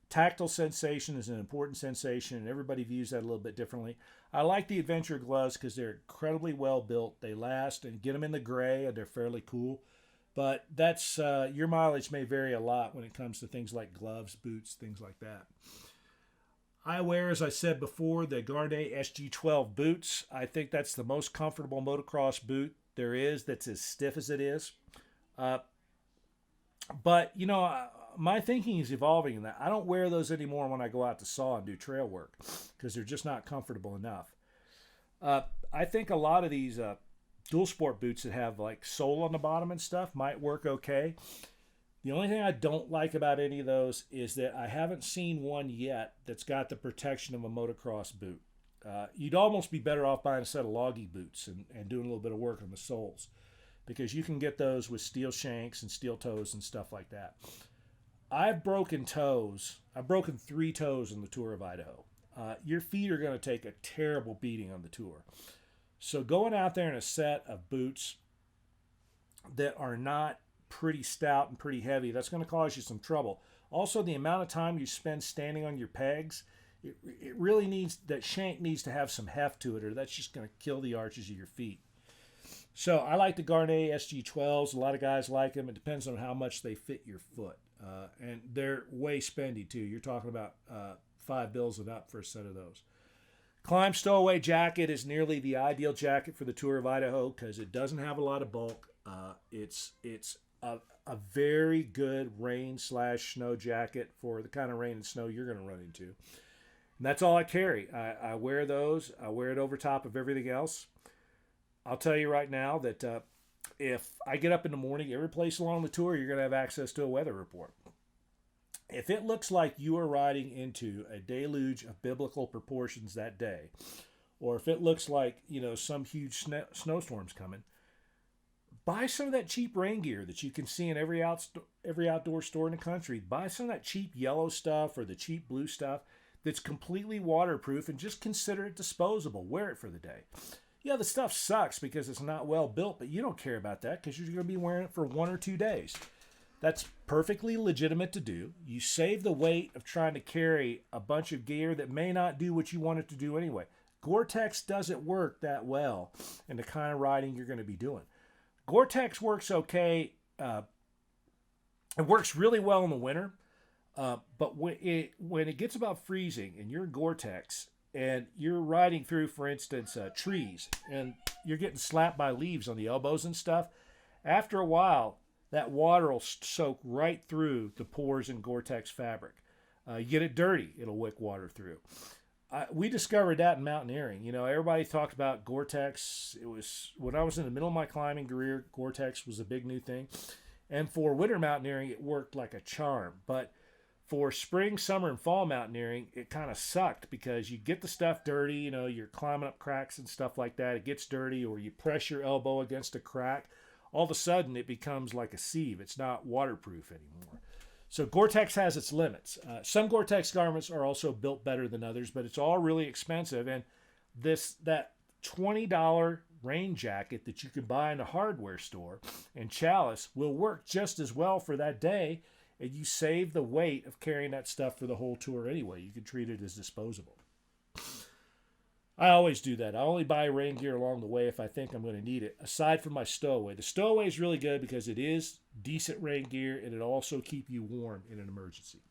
tactile sensation is an important sensation, and everybody views that a little bit differently. I like the Adventure gloves because they're incredibly well built. They last, and get them in the gray, and they're fairly cool. But that's, your mileage may vary a lot when it comes to things like gloves, boots, things like that. I wear, as I said before, the Garnet SG12 boots. I think that's the most comfortable motocross boot there is that's as stiff as it is. But, my thinking is evolving in that. I don't wear those anymore when I go out to saw and do trail work because they're just not comfortable enough. I think a lot of these dual sport boots that have like sole on the bottom and stuff might work okay. The only thing I don't like about any of those is that I haven't seen one yet that's got the protection of a motocross boot. You'd almost be better off buying a set of loggy boots and doing a little bit of work on the soles because you can get those with steel shanks and steel toes and stuff like that. I've broken toes. I've broken 3 toes on the Tour of Idaho. Your feet are going to take a terrible beating on the tour. So going out there in a set of boots that are not pretty stout and pretty heavy, that's going to cause you some trouble. Also, the amount of time you spend standing on your pegs, it really needs, that shank needs to have some heft to it, or that's just going to kill the arches of your feet. So I like the Garnet SG12s. A lot of guys like them. It depends on how much they fit your foot. And they're way spendy too. You're talking about $5 and up for a set of those. Climb Stowaway jacket is nearly the ideal jacket for the Tour of Idaho because it doesn't have a lot of bulk. It's a very good rain/snow jacket for the kind of rain and snow you're going to run into. And that's all I carry. I wear those. I wear it over top of everything else. I'll tell you right now that if I get up in the morning, every place along the tour, you're going to have access to a weather report. If it looks like you are riding into a deluge of biblical proportions that day, or if it looks like, some huge snowstorm's coming, buy some of that cheap rain gear that you can see in every outdoor store in the country. Buy some of that cheap yellow stuff or the cheap blue stuff that's completely waterproof and just consider it disposable. Wear it for the day. Yeah, the stuff sucks because it's not well built, but you don't care about that because you're going to be wearing it for 1 or 2 days. That's perfectly legitimate to do. You save the weight of trying to carry a bunch of gear that may not do what you want it to do anyway. Gore-Tex doesn't work that well in the kind of riding you're going to be doing. Gore-Tex works okay. It works really well in the winter, but when it gets about freezing and you're in Gore-Tex and you're riding through, for instance, trees, and you're getting slapped by leaves on the elbows and stuff, after a while, that water will soak right through the pores in Gore-Tex fabric. You get it dirty, it'll wick water through. we discovered that in mountaineering. Everybody talked about Gore-Tex. It was when I was in the middle of my climbing career, Gore-Tex was a big new thing. And for winter mountaineering, it worked like a charm. But for spring, summer, and fall mountaineering, it kind of sucked because you get the stuff dirty. You're climbing up cracks and stuff like that. It gets dirty, or you press your elbow against a crack. All of a sudden, it becomes like a sieve. It's not waterproof anymore. So Gore-Tex has its limits. Some Gore-Tex garments are also built better than others, but it's all really expensive. And that $20 rain jacket that you can buy in a hardware store and Chalice will work just as well for that day, and you save the weight of carrying that stuff for the whole tour anyway. You can treat it as disposable. I always do that. I only buy rain gear along the way if I think I'm going to need it, aside from my stowaway. The stowaway is really good because it is decent rain gear, and it also keep you warm in an emergency.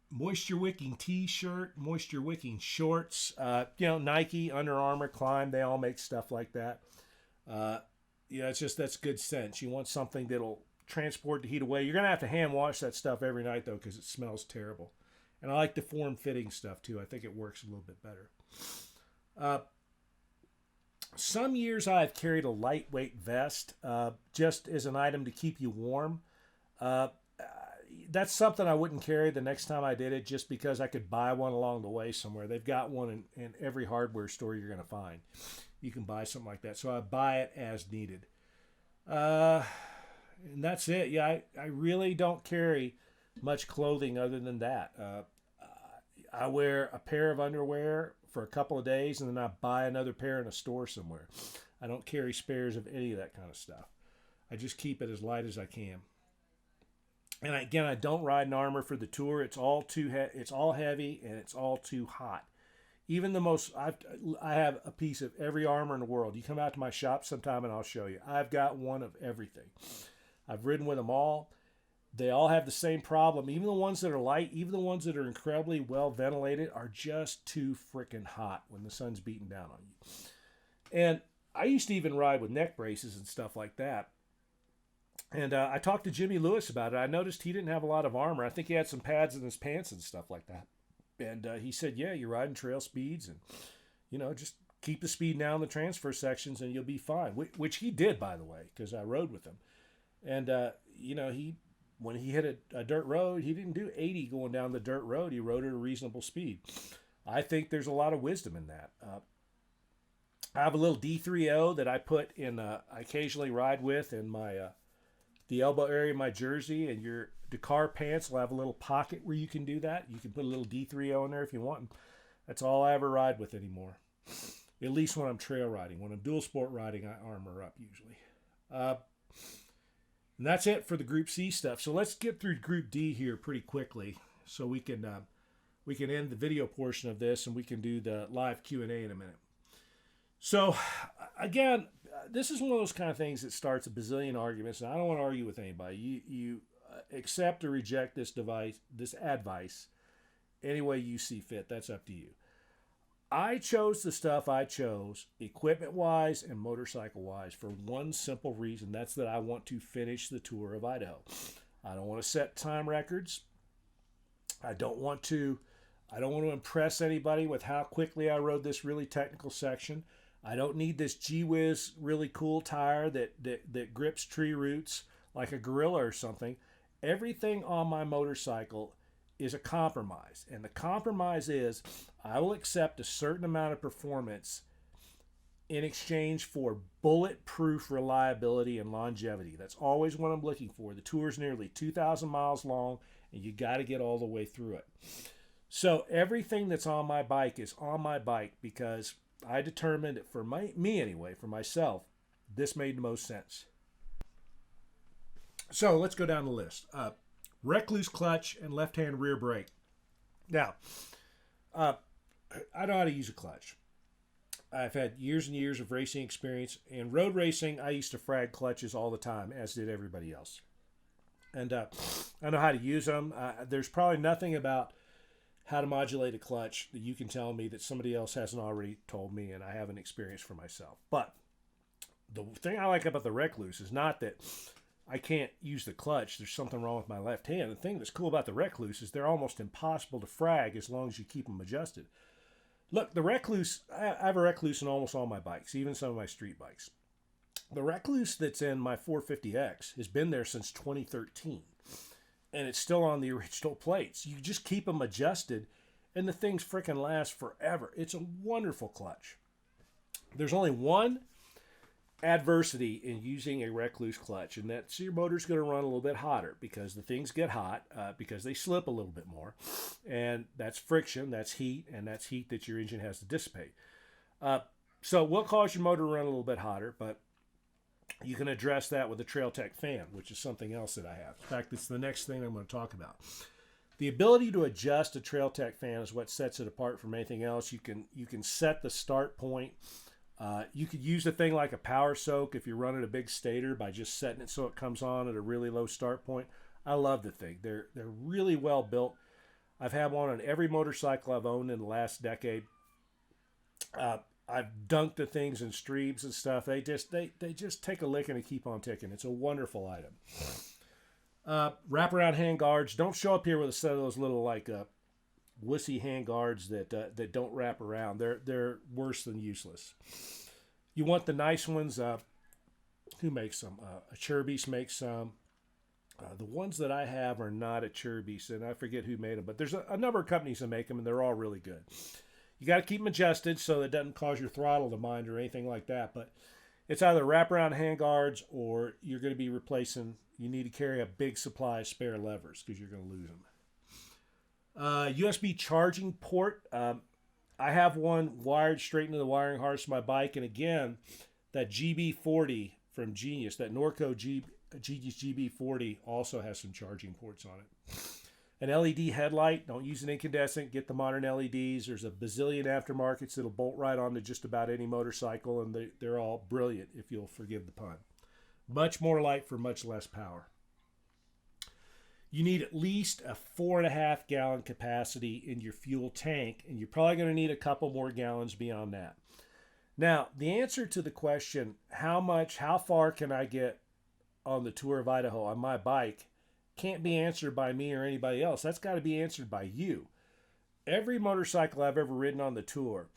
Moisture wicking t-shirt, moisture wicking shorts, Nike, Under Armour, Climb, they all make stuff like that. That's good sense. You want something that'll transport the heat away. You're going to have to hand wash that stuff every night, though, because it smells terrible. And I like the form-fitting stuff, too. I think it works a little bit better. Some years I've carried a lightweight vest just as an item to keep you warm. That's something I wouldn't carry the next time I did it, just because I could buy one along the way somewhere. They've got one in every hardware store you're going to find. You can buy something like that. So I buy it as needed. And that's it. Yeah, I really don't carry much clothing other than that. I wear a pair of underwear for a couple of days, and then I buy another pair in a store somewhere. I don't carry spares of any of that kind of stuff. I just keep it as light as I can. And again, I don't ride in armor for the tour. It's all it's all heavy, and it's all too hot. Even the most, I have a piece of every armor in the world. You come out to my shop sometime, and I'll show you. I've got one of everything. I've ridden with them all. They all have the same problem. Even the ones that are light, even the ones that are incredibly well ventilated, are just too freaking hot when the sun's beating down on you. And I used to even ride with neck braces and stuff like that. And I talked to Jimmy Lewis about it. I noticed he didn't have a lot of armor. I think he had some pads in his pants and stuff like that. And he said, yeah, you're riding trail speeds, and, just keep the speed down in the transfer sections and you'll be fine. Which he did, by the way, because I rode with him. And, when he hit a dirt road, he didn't do 80 going down the dirt road. He rode at a reasonable speed. I think there's a lot of wisdom in that. I have a little D3O that I put in, I occasionally ride with in my, the elbow area of my jersey, and your Dakar pants will have a little pocket where you can do that. You can put a little D3O in there if you want. That's all I ever ride with anymore. At least when I'm trail riding. When I'm dual sport riding, I armor up usually. And that's it for the Group C stuff. So let's get through Group D here pretty quickly, so we can end the video portion of this, and we can do the live Q&A in a minute. So again, this is one of those kind of things that starts a bazillion arguments, and I don't want to argue with anybody. You accept or reject this advice any way you see fit. That's up to you. I chose the stuff I chose, equipment-wise and motorcycle-wise, for one simple reason. That's that I want to finish the Tour of Idaho. I don't want to set time records. I don't want to impress anybody with how quickly I rode this really technical section. I don't need this gee-whiz really cool tire that grips tree roots like a gorilla or something. Everything on my motorcycle is a compromise. And the compromise is I will accept a certain amount of performance in exchange for bulletproof reliability and longevity. That's always what I'm looking for. The tour is nearly 2,000 miles long, and you got to get all the way through it. So everything that's on my bike is on my bike because I determined that for me anyway, for myself, this made the most sense. So let's go down the list. Recluse clutch and left-hand rear brake. Now, I know how to use a clutch. I've had years and years of racing experience. In road racing, I used to frag clutches all the time, as did everybody else. And I know how to use them. There's probably nothing about how to modulate a clutch that you can tell me that somebody else hasn't already told me, and I haven't experienced for myself. But the thing I like about the Recluse is not that I can't use the clutch. There's something wrong with my left hand. The thing that's cool about the Recluse is they're almost impossible to frag as long as you keep them adjusted. Look, the Recluse, I have a Recluse in almost all my bikes, even some of my street bikes. The Recluse that's in my 450X has been there since 2013, and it's still on the original plates. You just keep them adjusted, and the things freaking last forever. It's a wonderful clutch. There's only one adversity in using a Recluse clutch, and that's your motor's going to run a little bit hotter because the things get hot, because they slip a little bit more, and that's friction, that's heat, and that's heat that your engine has to dissipate. So will cause your motor to run a little bit hotter, but you can address that with a Trail Tech fan, which is something else that I have. In fact, it's the next thing I'm going to talk about. The ability to adjust a Trail Tech fan is what sets it apart from anything else. You can set the start point. You could use a thing like a power soak if you're running a big stator by just setting it so it comes on at a really low start point. I love the thing. They're really well built. I've had one on every motorcycle I've owned in the last decade. I've dunked the things in streams and stuff. They just take a licking and keep on ticking. It's a wonderful item. Wraparound hand guards. Don't show up here with a set of those little like wussy hand guards that don't wrap around. They're worse than useless. You want the nice ones. Who makes them? Acerbis makes some. The ones that I have are not Acerbis, and I forget who made them. But there's a number of companies that make them, and they're all really good. You got to keep them adjusted so that it doesn't cause your throttle to mind or anything like that. But it's either wraparound hand guards or you're going to be replacing. You need to carry a big supply of spare levers because you're going to lose them. USB charging port. I have one wired straight into the wiring harness of my bike. And again, that GB40 from Genius, that Norco Genius GB40 also has some charging ports on it. An LED headlight. Don't use an incandescent. Get the modern LEDs. There's a bazillion aftermarkets that'll bolt right onto just about any motorcycle, and they're all brilliant, if you'll forgive the pun. Much more light for much less power. You need at least a 4.5 gallon capacity in your fuel tank, and you're probably going to need a couple more gallons beyond that. Now, the answer to the question, how far can I get on the Tour of Idaho on my bike, can't be answered by me or anybody else. That's got to be answered by you. Every motorcycle I've ever ridden on the tour,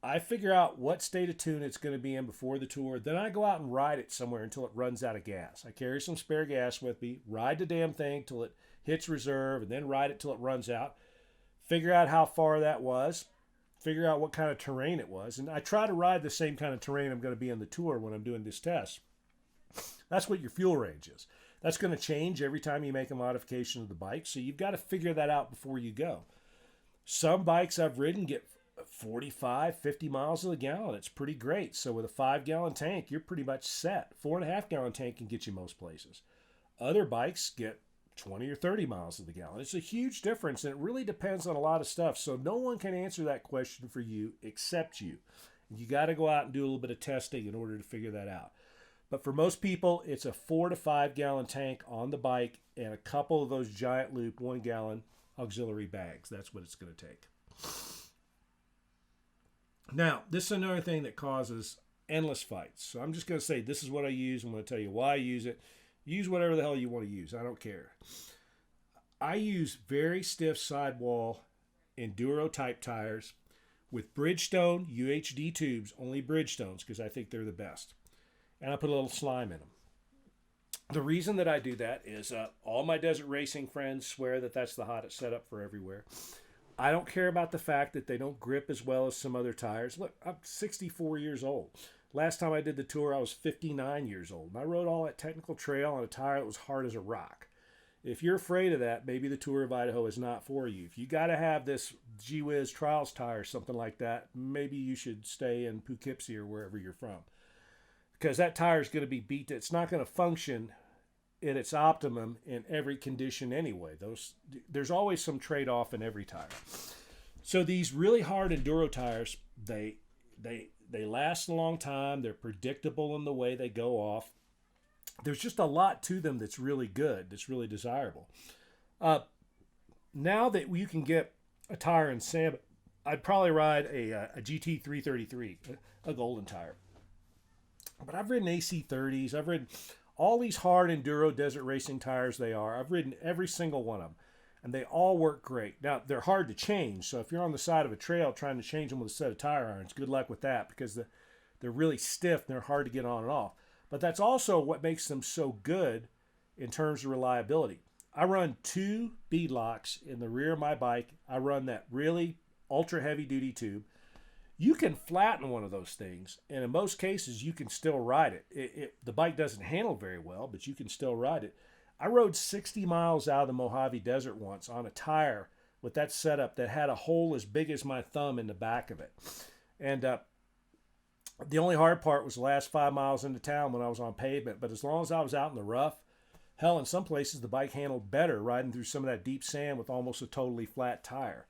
I figure out what state of tune it's going to be in before the tour. Then I go out and ride it somewhere until it runs out of gas. I carry some spare gas with me, ride the damn thing till it hits reserve, and then ride it till it runs out. Figure out how far that was. Figure out what kind of terrain it was. And I try to ride the same kind of terrain I'm going to be on the tour when I'm doing this test. That's what your fuel range is. That's going to change every time you make a modification of the bike. So you've got to figure that out before you go. Some bikes I've ridden get 45, 50 miles to the gallon. It's pretty great. So with a 5-gallon tank, you're pretty much set. 4.5 gallon tank can get you most places. Other bikes get 20 or 30 miles to the gallon. It's a huge difference, and it really depends on a lot of stuff. So no one can answer that question for you except you. You got to go out and do a little bit of testing in order to figure that out. But for most people, it's a 4 to 5 gallon tank on the bike and a couple of those giant loop 1 gallon auxiliary bags. That's what it's going to take. Now, this is another thing that causes endless fights. So I'm just going to say this is what I use. I'm going to tell you why I use it. Use whatever the hell you want to use. I don't care. I use very stiff sidewall enduro type tires with Bridgestone UHD tubes, only Bridgestones, because I think they're the best. And I put a little slime in them. The reason that I do that is all my desert racing friends swear that that's the hottest setup for everywhere. I don't care about the fact that they don't grip as well as some other tires. Look, I'm 64 years old. Last time I did the tour, I was 59 years old. And I rode all that technical trail on a tire that was hard as a rock. If you're afraid of that, maybe the Tour of Idaho is not for you. If you got to have this G-Wiz Trials tire, something like that, maybe you should stay in Poughkeepsie or wherever you're from. Because that tire is going to be beat. It's not going to function at its optimum in every condition anyway. There's always some trade-off in every tire. So these really hard enduro tires, they last a long time. They're predictable in the way they go off. There's just a lot to them that's really good, that's really desirable. Now that you can get a tire in sand, I'd probably ride a GT 333, a golden tire. But I've ridden AC30s. I've ridden all these hard enduro desert racing tires I've ridden every single one of them. and they all work great. Now, they're hard to change, so if you're on the side of a trail trying to change them with a set of tire irons, good luck with that, because they're really stiff and they're hard to get on and off. But that's also what makes them so good in terms of reliability. I run 2 bead locks in the rear of my bike. I run that really ultra heavy duty tube. You can flatten one of those things, and in most cases, you can still ride it. The bike doesn't handle very well, but you can still ride it. I rode 60 miles out of the Mojave Desert once on a tire with that setup that had a hole as big as my thumb in the back of it. And the only hard part was the last 5 miles into town when I was on pavement, but as long as I was out in the rough, hell, in some places the bike handled better riding through some of that deep sand with almost a totally flat tire.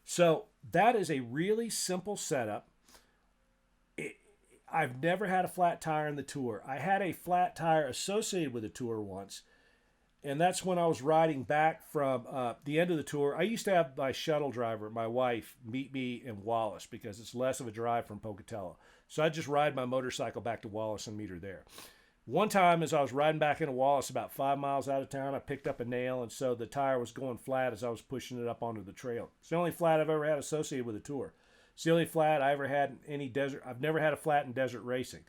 So that is a really simple setup. I've never had a flat tire in the Tour. I had a flat tire associated with the Tour once, and that's when I was riding back from the end of the Tour. I used to have my shuttle driver, my wife, meet me in Wallace because it's less of a drive from Pocatello. So I'd just ride my motorcycle back to Wallace and meet her there. One time, as I was riding back into Wallace about 5 miles out of town, I picked up a nail, and so the tire was going flat as I was pushing it up onto the trail. It's the only flat I've ever had associated with a Tour. It's the only flat I ever had in any desert. I've never had a flat in desert racing.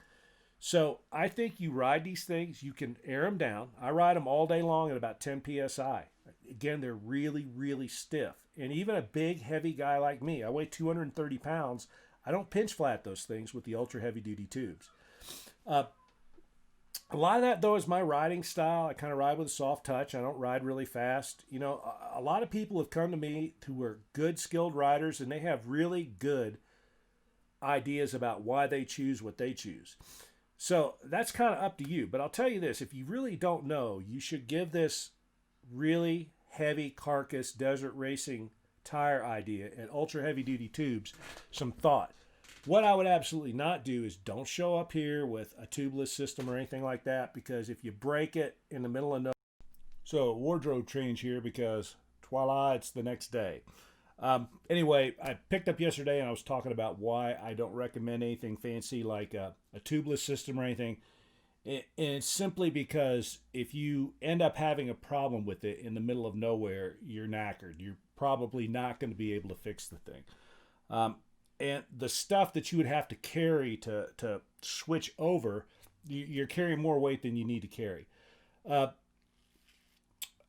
So I think you ride these things, you can air them down. I ride them all day long at about 10 PSI. Again, they're really, really stiff. And even a big, heavy guy like me, I weigh 230 pounds, I don't pinch flat those things with the ultra heavy duty tubes. A lot of that, though, is my riding style. I kind of ride with a soft touch. I don't ride really fast. You know, a lot of people have come to me who are good, skilled riders, and they have really good ideas about why they choose what they choose. So that's kind of up to you. But I'll tell you this, if you really don't know, you should give this really heavy carcass desert racing tire idea and ultra heavy duty tubes some thought. What I would absolutely not do is don't show up here with a tubeless system or anything like that, because if you break it in the middle of nowhere. So wardrobe change here because voila, it's the next day. Anyway, I picked up yesterday and I was talking about why I don't recommend anything fancy like a tubeless system or anything. And it's simply because if you end up having a problem with it in the middle of nowhere, you're knackered. You're probably not going to be able to fix the thing. And the stuff that you would have to carry to switch over, you're carrying more weight than you need to carry.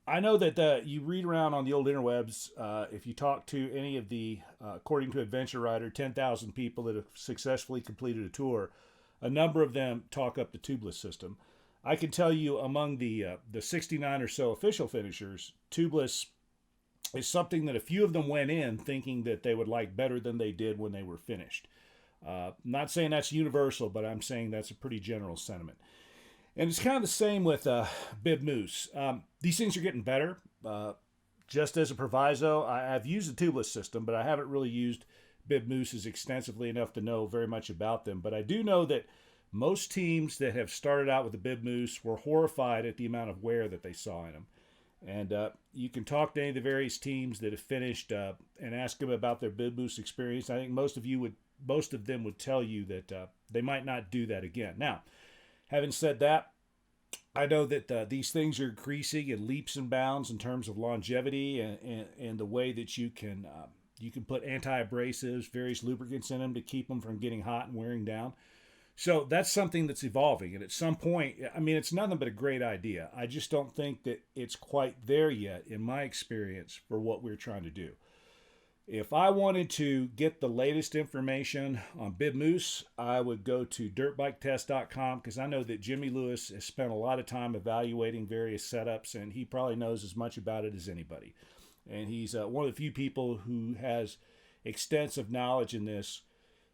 I know that you read around on the old interwebs, if you talk to any of the, according to Adventure Rider, 10,000 people that have successfully completed a tour, a number of them talk up the tubeless system. I can tell you among the 69 or so official finishers, tubeless is something that a few of them went in thinking that they would like better than they did when they were finished. Not saying that's universal, but I'm saying that's a pretty general sentiment. And it's kind of the same with bib moose. These things are getting better. Just as a proviso, I've used the tubeless system, but I haven't really used bib mooses extensively enough to know very much about them. But I do know that most teams that have started out with the bib moose were horrified at the amount of wear that they saw in them. And you can talk to any of the various teams that have finished and ask them about their bib moose experience. I think most of them would tell you that they might not do that again. Now, having said that, I know that these things are increasing in leaps and bounds in terms of longevity and the way that you can put anti-abrasives, various lubricants in them to keep them from getting hot and wearing down. So that's something that's evolving. And at some point, I mean, it's nothing but a great idea. I just don't think that it's quite there yet, in my experience, for what we're trying to do. If I wanted to get the latest information on bib moose, I would go to dirtbiketest.com, because I know that Jimmy Lewis has spent a lot of time evaluating various setups, and he probably knows as much about it as anybody. And he's one of the few people who has extensive knowledge in this,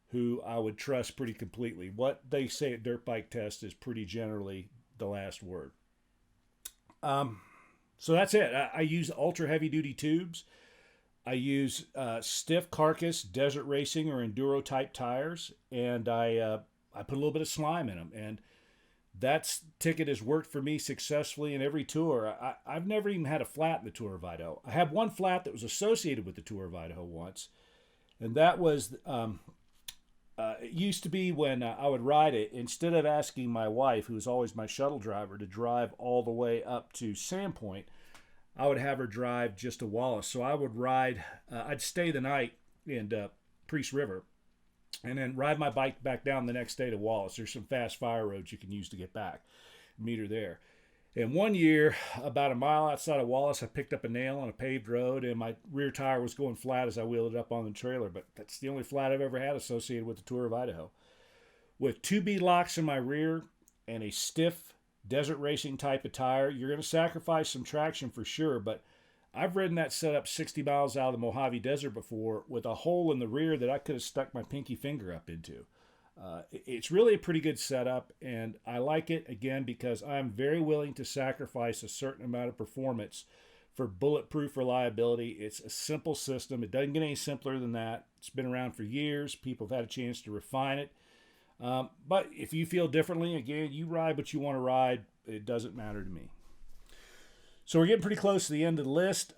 who I would trust pretty completely. What they say at Dirt Bike Test is pretty generally the last word. So that's it. I use ultra heavy duty tubes. I use stiff carcass desert racing or enduro type tires, and I put a little bit of slime in them. And that ticket has worked for me successfully in every tour. I've never even had a flat in the Tour of Idaho. I had one flat that was associated with the Tour of Idaho once, and that was it used to be when I would ride it, instead of asking my wife, who was always my shuttle driver, to drive all the way up to Sandpoint, I would have her drive just to Wallace. So I would ride, I'd stay the night in Priest River and then ride my bike back down the next day to Wallace. There's some fast fire roads you can use to get back. Meet her there. And one year, about a mile outside of Wallace, I picked up a nail on a paved road, and my rear tire was going flat as I wheeled it up on the trailer. But that's the only flat I've ever had associated with the Tour of Idaho. With two bead locks in my rear and a stiff desert racing type of tire, you're going to sacrifice some traction for sure. But I've ridden that setup 60 miles out of the Mojave Desert before with a hole in the rear that I could have stuck my pinky finger up into. It's really a pretty good setup, and I like it, again, because I'm very willing to sacrifice a certain amount of performance for bulletproof reliability. It's a simple system. It doesn't get any simpler than that. It's been around for years. People have had a chance to refine it. But if you feel differently, again, you ride what you want to ride. It doesn't matter to me. So we're getting pretty close to the end of the list.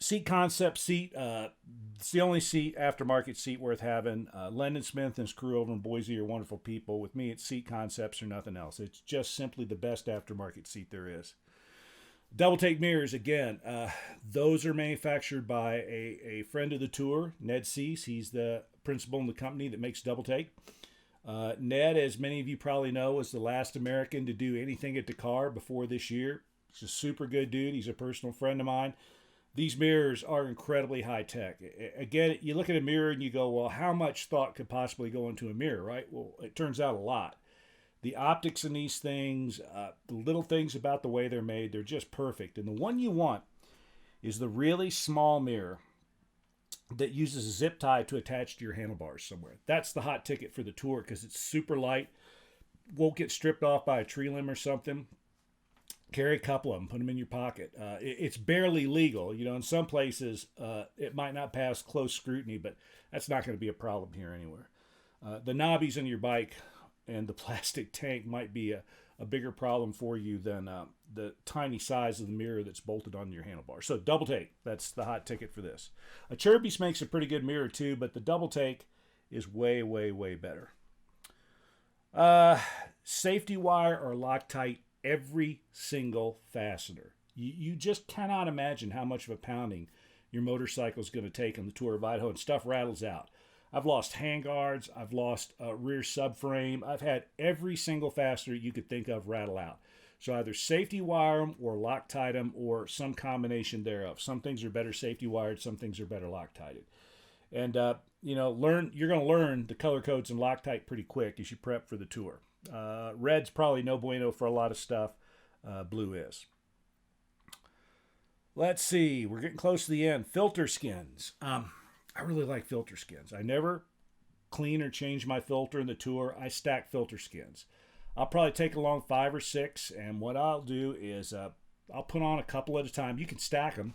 Seat concept seat. It's the only seat, aftermarket seat worth having. Lendon Smith and his crew over in Boise are wonderful people. With me, it's Seat Concepts or nothing else. It's just simply the best aftermarket seat there is. Double take mirrors, again, those are manufactured by a friend of the tour, Ned Cease. He's the principal in the company that makes double take. Ned, as many of you probably know, was the last American to do anything at Dakar before this year. He's a super good dude. He's a personal friend of mine. These mirrors are incredibly high tech. Again, you look at a mirror and you go, well, how much thought could possibly go into a mirror, right? Well, it turns out a lot. The optics in these things, the little things about the way they're made, they're just perfect. And the one you want is the really small mirror that uses a zip tie to attach to your handlebars somewhere. That's the hot ticket for the tour because it's super light, won't get stripped off by a tree limb or something. Carry a couple of them, put them in your pocket. It's barely legal. You know, in some places, it might not pass close scrutiny, but that's not going to be a problem here anywhere. The knobbies on your bike and the plastic tank might be a bigger problem for you than the tiny size of the mirror that's bolted onto your handlebar. So double take, that's the hot ticket for this. A Cherbys makes a pretty good mirror too, but the double take is way, way, way better. Safety wire or Loctite every single fastener. You just cannot imagine how much of a pounding your motorcycle is going to take on the Tour of Idaho, and stuff rattles out. I've lost handguards. I've lost a rear subframe. I've had every single fastener you could think of rattle out. So either safety wire them or Loctite them or some combination thereof. Some things are better safety wired. Some things are better Loctited. And, you're going to learn the color codes in Loctite pretty quick as you prep for the tour. Red's probably no bueno for a lot of stuff. Blue is. Let's see. We're getting close to the end. Filter skins. I really like filter skins. I never clean or change my filter in the tour. I stack filter skins. I'll probably take along 5 or 6, and what I'll do is I'll put on a couple at a time. You can stack them.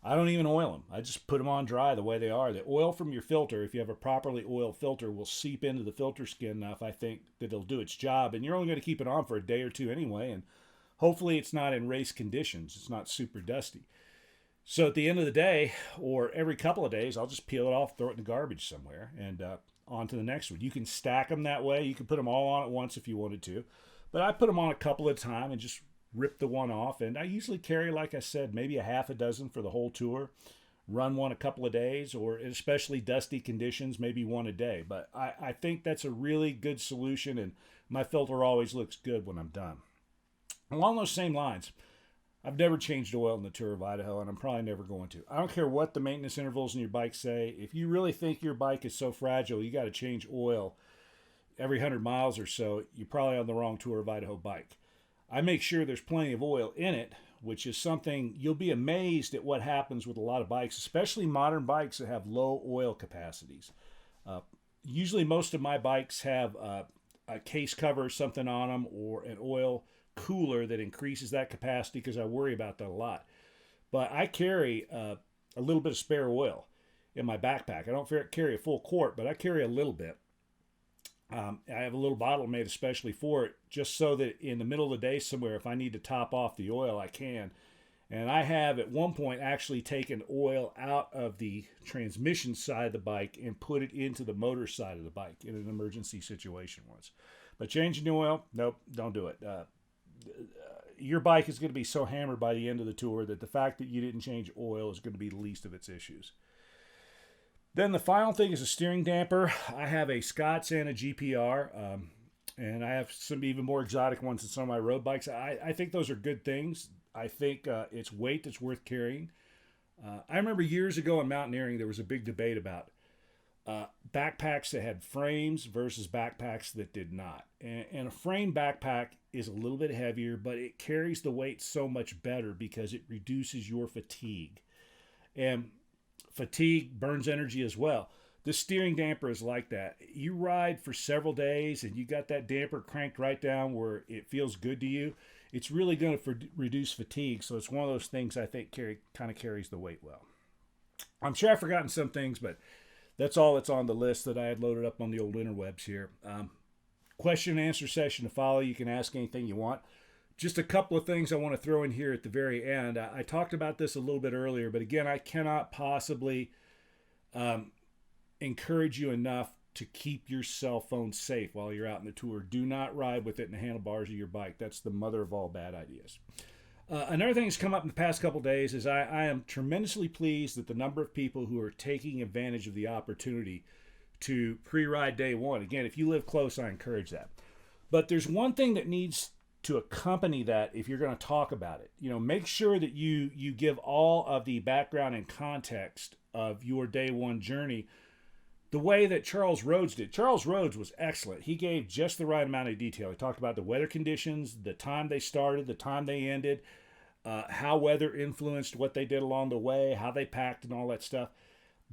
I don't even oil them. I just put them on dry the way they are. The oil from your filter, if you have a properly oiled filter, will seep into the filter skin enough, I think, that it'll do its job. And you're only going to keep it on for a day or two anyway, and hopefully it's not in race conditions. It's not super dusty. So at the end of the day, or every couple of days, I'll just peel it off, throw it in the garbage somewhere, and on to the next one. You can stack them that way. You can put them all on at once if you wanted to. But I put them on a couple at a time and just rip the one off. And I usually carry, like I said, maybe a half a dozen for the whole tour. Run one a couple of days, or especially dusty conditions, maybe one a day. But I think that's a really good solution, and my filter always looks good when I'm done. Along those same lines, I've never changed oil in the Tour of Idaho, and I'm probably never going to. I don't care what the maintenance intervals in your bike say. If you really think your bike is so fragile, you got to change oil every 100 miles or so, you're probably on the wrong Tour of Idaho bike. I make sure there's plenty of oil in it, which is something you'll be amazed at what happens with a lot of bikes, especially modern bikes that have low oil capacities. Usually most of my bikes have a case cover or something on them, or an oil cooler that increases that capacity, because I worry about that a lot. But I carry a little bit of spare oil in my backpack. I don't carry a full quart, but I carry a little bit. I have a little bottle made especially for it, just so that in the middle of the day somewhere, if I need to top off the oil, I can. And I have at one point actually taken oil out of the transmission side of the bike and put it into the motor side of the bike in an emergency situation once. But changing the oil, nope, don't do it. your bike is going to be so hammered by the end of the tour that the fact that you didn't change oil is going to be the least of its issues. Then the final thing is a steering damper. I have a Scott's and a GPR, and I have some even more exotic ones than some of my road bikes. I think those are good things. I think it's weight that's worth carrying. I remember years ago in mountaineering, there was a big debate about backpacks that had frames versus backpacks that did not. And a frame backpack is a little bit heavier, but it carries the weight so much better because it reduces your fatigue. And fatigue burns energy as well. The steering damper is like that. You ride for several days and you got that damper cranked right down where it feels good to you. It's really going to reduce fatigue. So it's one of those things I think kind of carries the weight well. I'm sure I've forgotten some things, but that's all that's on the list that I had loaded up on the old interwebs here. Question and answer session to follow. You can ask anything you want. Just a couple of things I want to throw in here at the very end. I talked about this a little bit earlier, but again, I cannot possibly encourage you enough to keep your cell phone safe while you're out in the tour. Do not ride with it in the handlebars of your bike. That's the mother of all bad ideas. Another thing that's come up in the past couple of days is I am tremendously pleased that the number of people who are taking advantage of the opportunity to pre-ride day one. Again, if you live close, I encourage that. But there's one thing that needs to accompany that if you're going to talk about it. Make sure that you give all of the background and context of your day one journey the way that Charles Rhodes did. Charles Rhodes was excellent. He gave just the right amount of detail. He talked about the weather conditions, the time they started, the time they ended, how weather influenced what they did along the way, how they packed and all that stuff.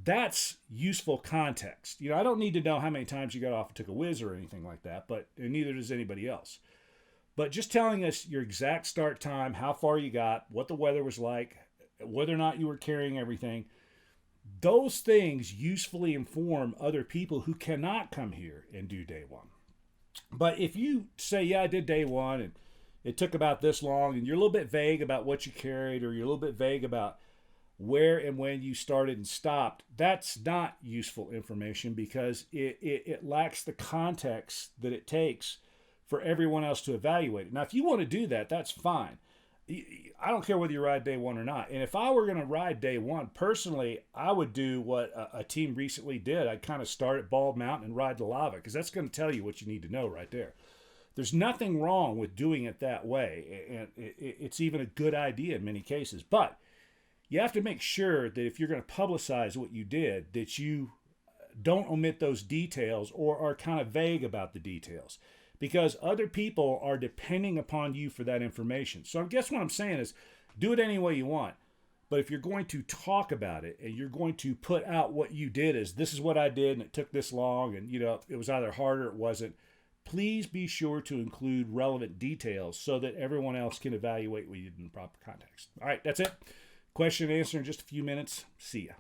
That's useful context. I don't need to know how many times you got off and took a whiz or anything like that, and neither does anybody else. But just telling us your exact start time, how far you got, what the weather was like, whether or not you were carrying everything, those things usefully inform other people who cannot come here and do day one. But if you say, yeah, I did day one and it took about this long, and you're a little bit vague about what you carried, or you're a little bit vague about where and when you started and stopped, that's not useful information because it lacks the context that it takes for everyone else to evaluate it. Now, if you want to do that, that's fine. I don't care whether you ride day one or not. And if I were going to ride day one, personally, I would do what a team recently did. I'd kind of start at Bald Mountain and ride the lava, because that's going to tell you what you need to know right there. There's nothing wrong with doing it that way. And it's even a good idea in many cases. But you have to make sure that if you're going to publicize what you did, that you don't omit those details or are kind of vague about the details, because other people are depending upon you for that information. So I guess what I'm saying is do it any way you want. But if you're going to talk about it and you're going to put out what you did as this is what I did and it took this long and it was either hard or it wasn't, please be sure to include relevant details so that everyone else can evaluate what you did in the proper context. All right, that's it. Question and answer in just a few minutes. See ya.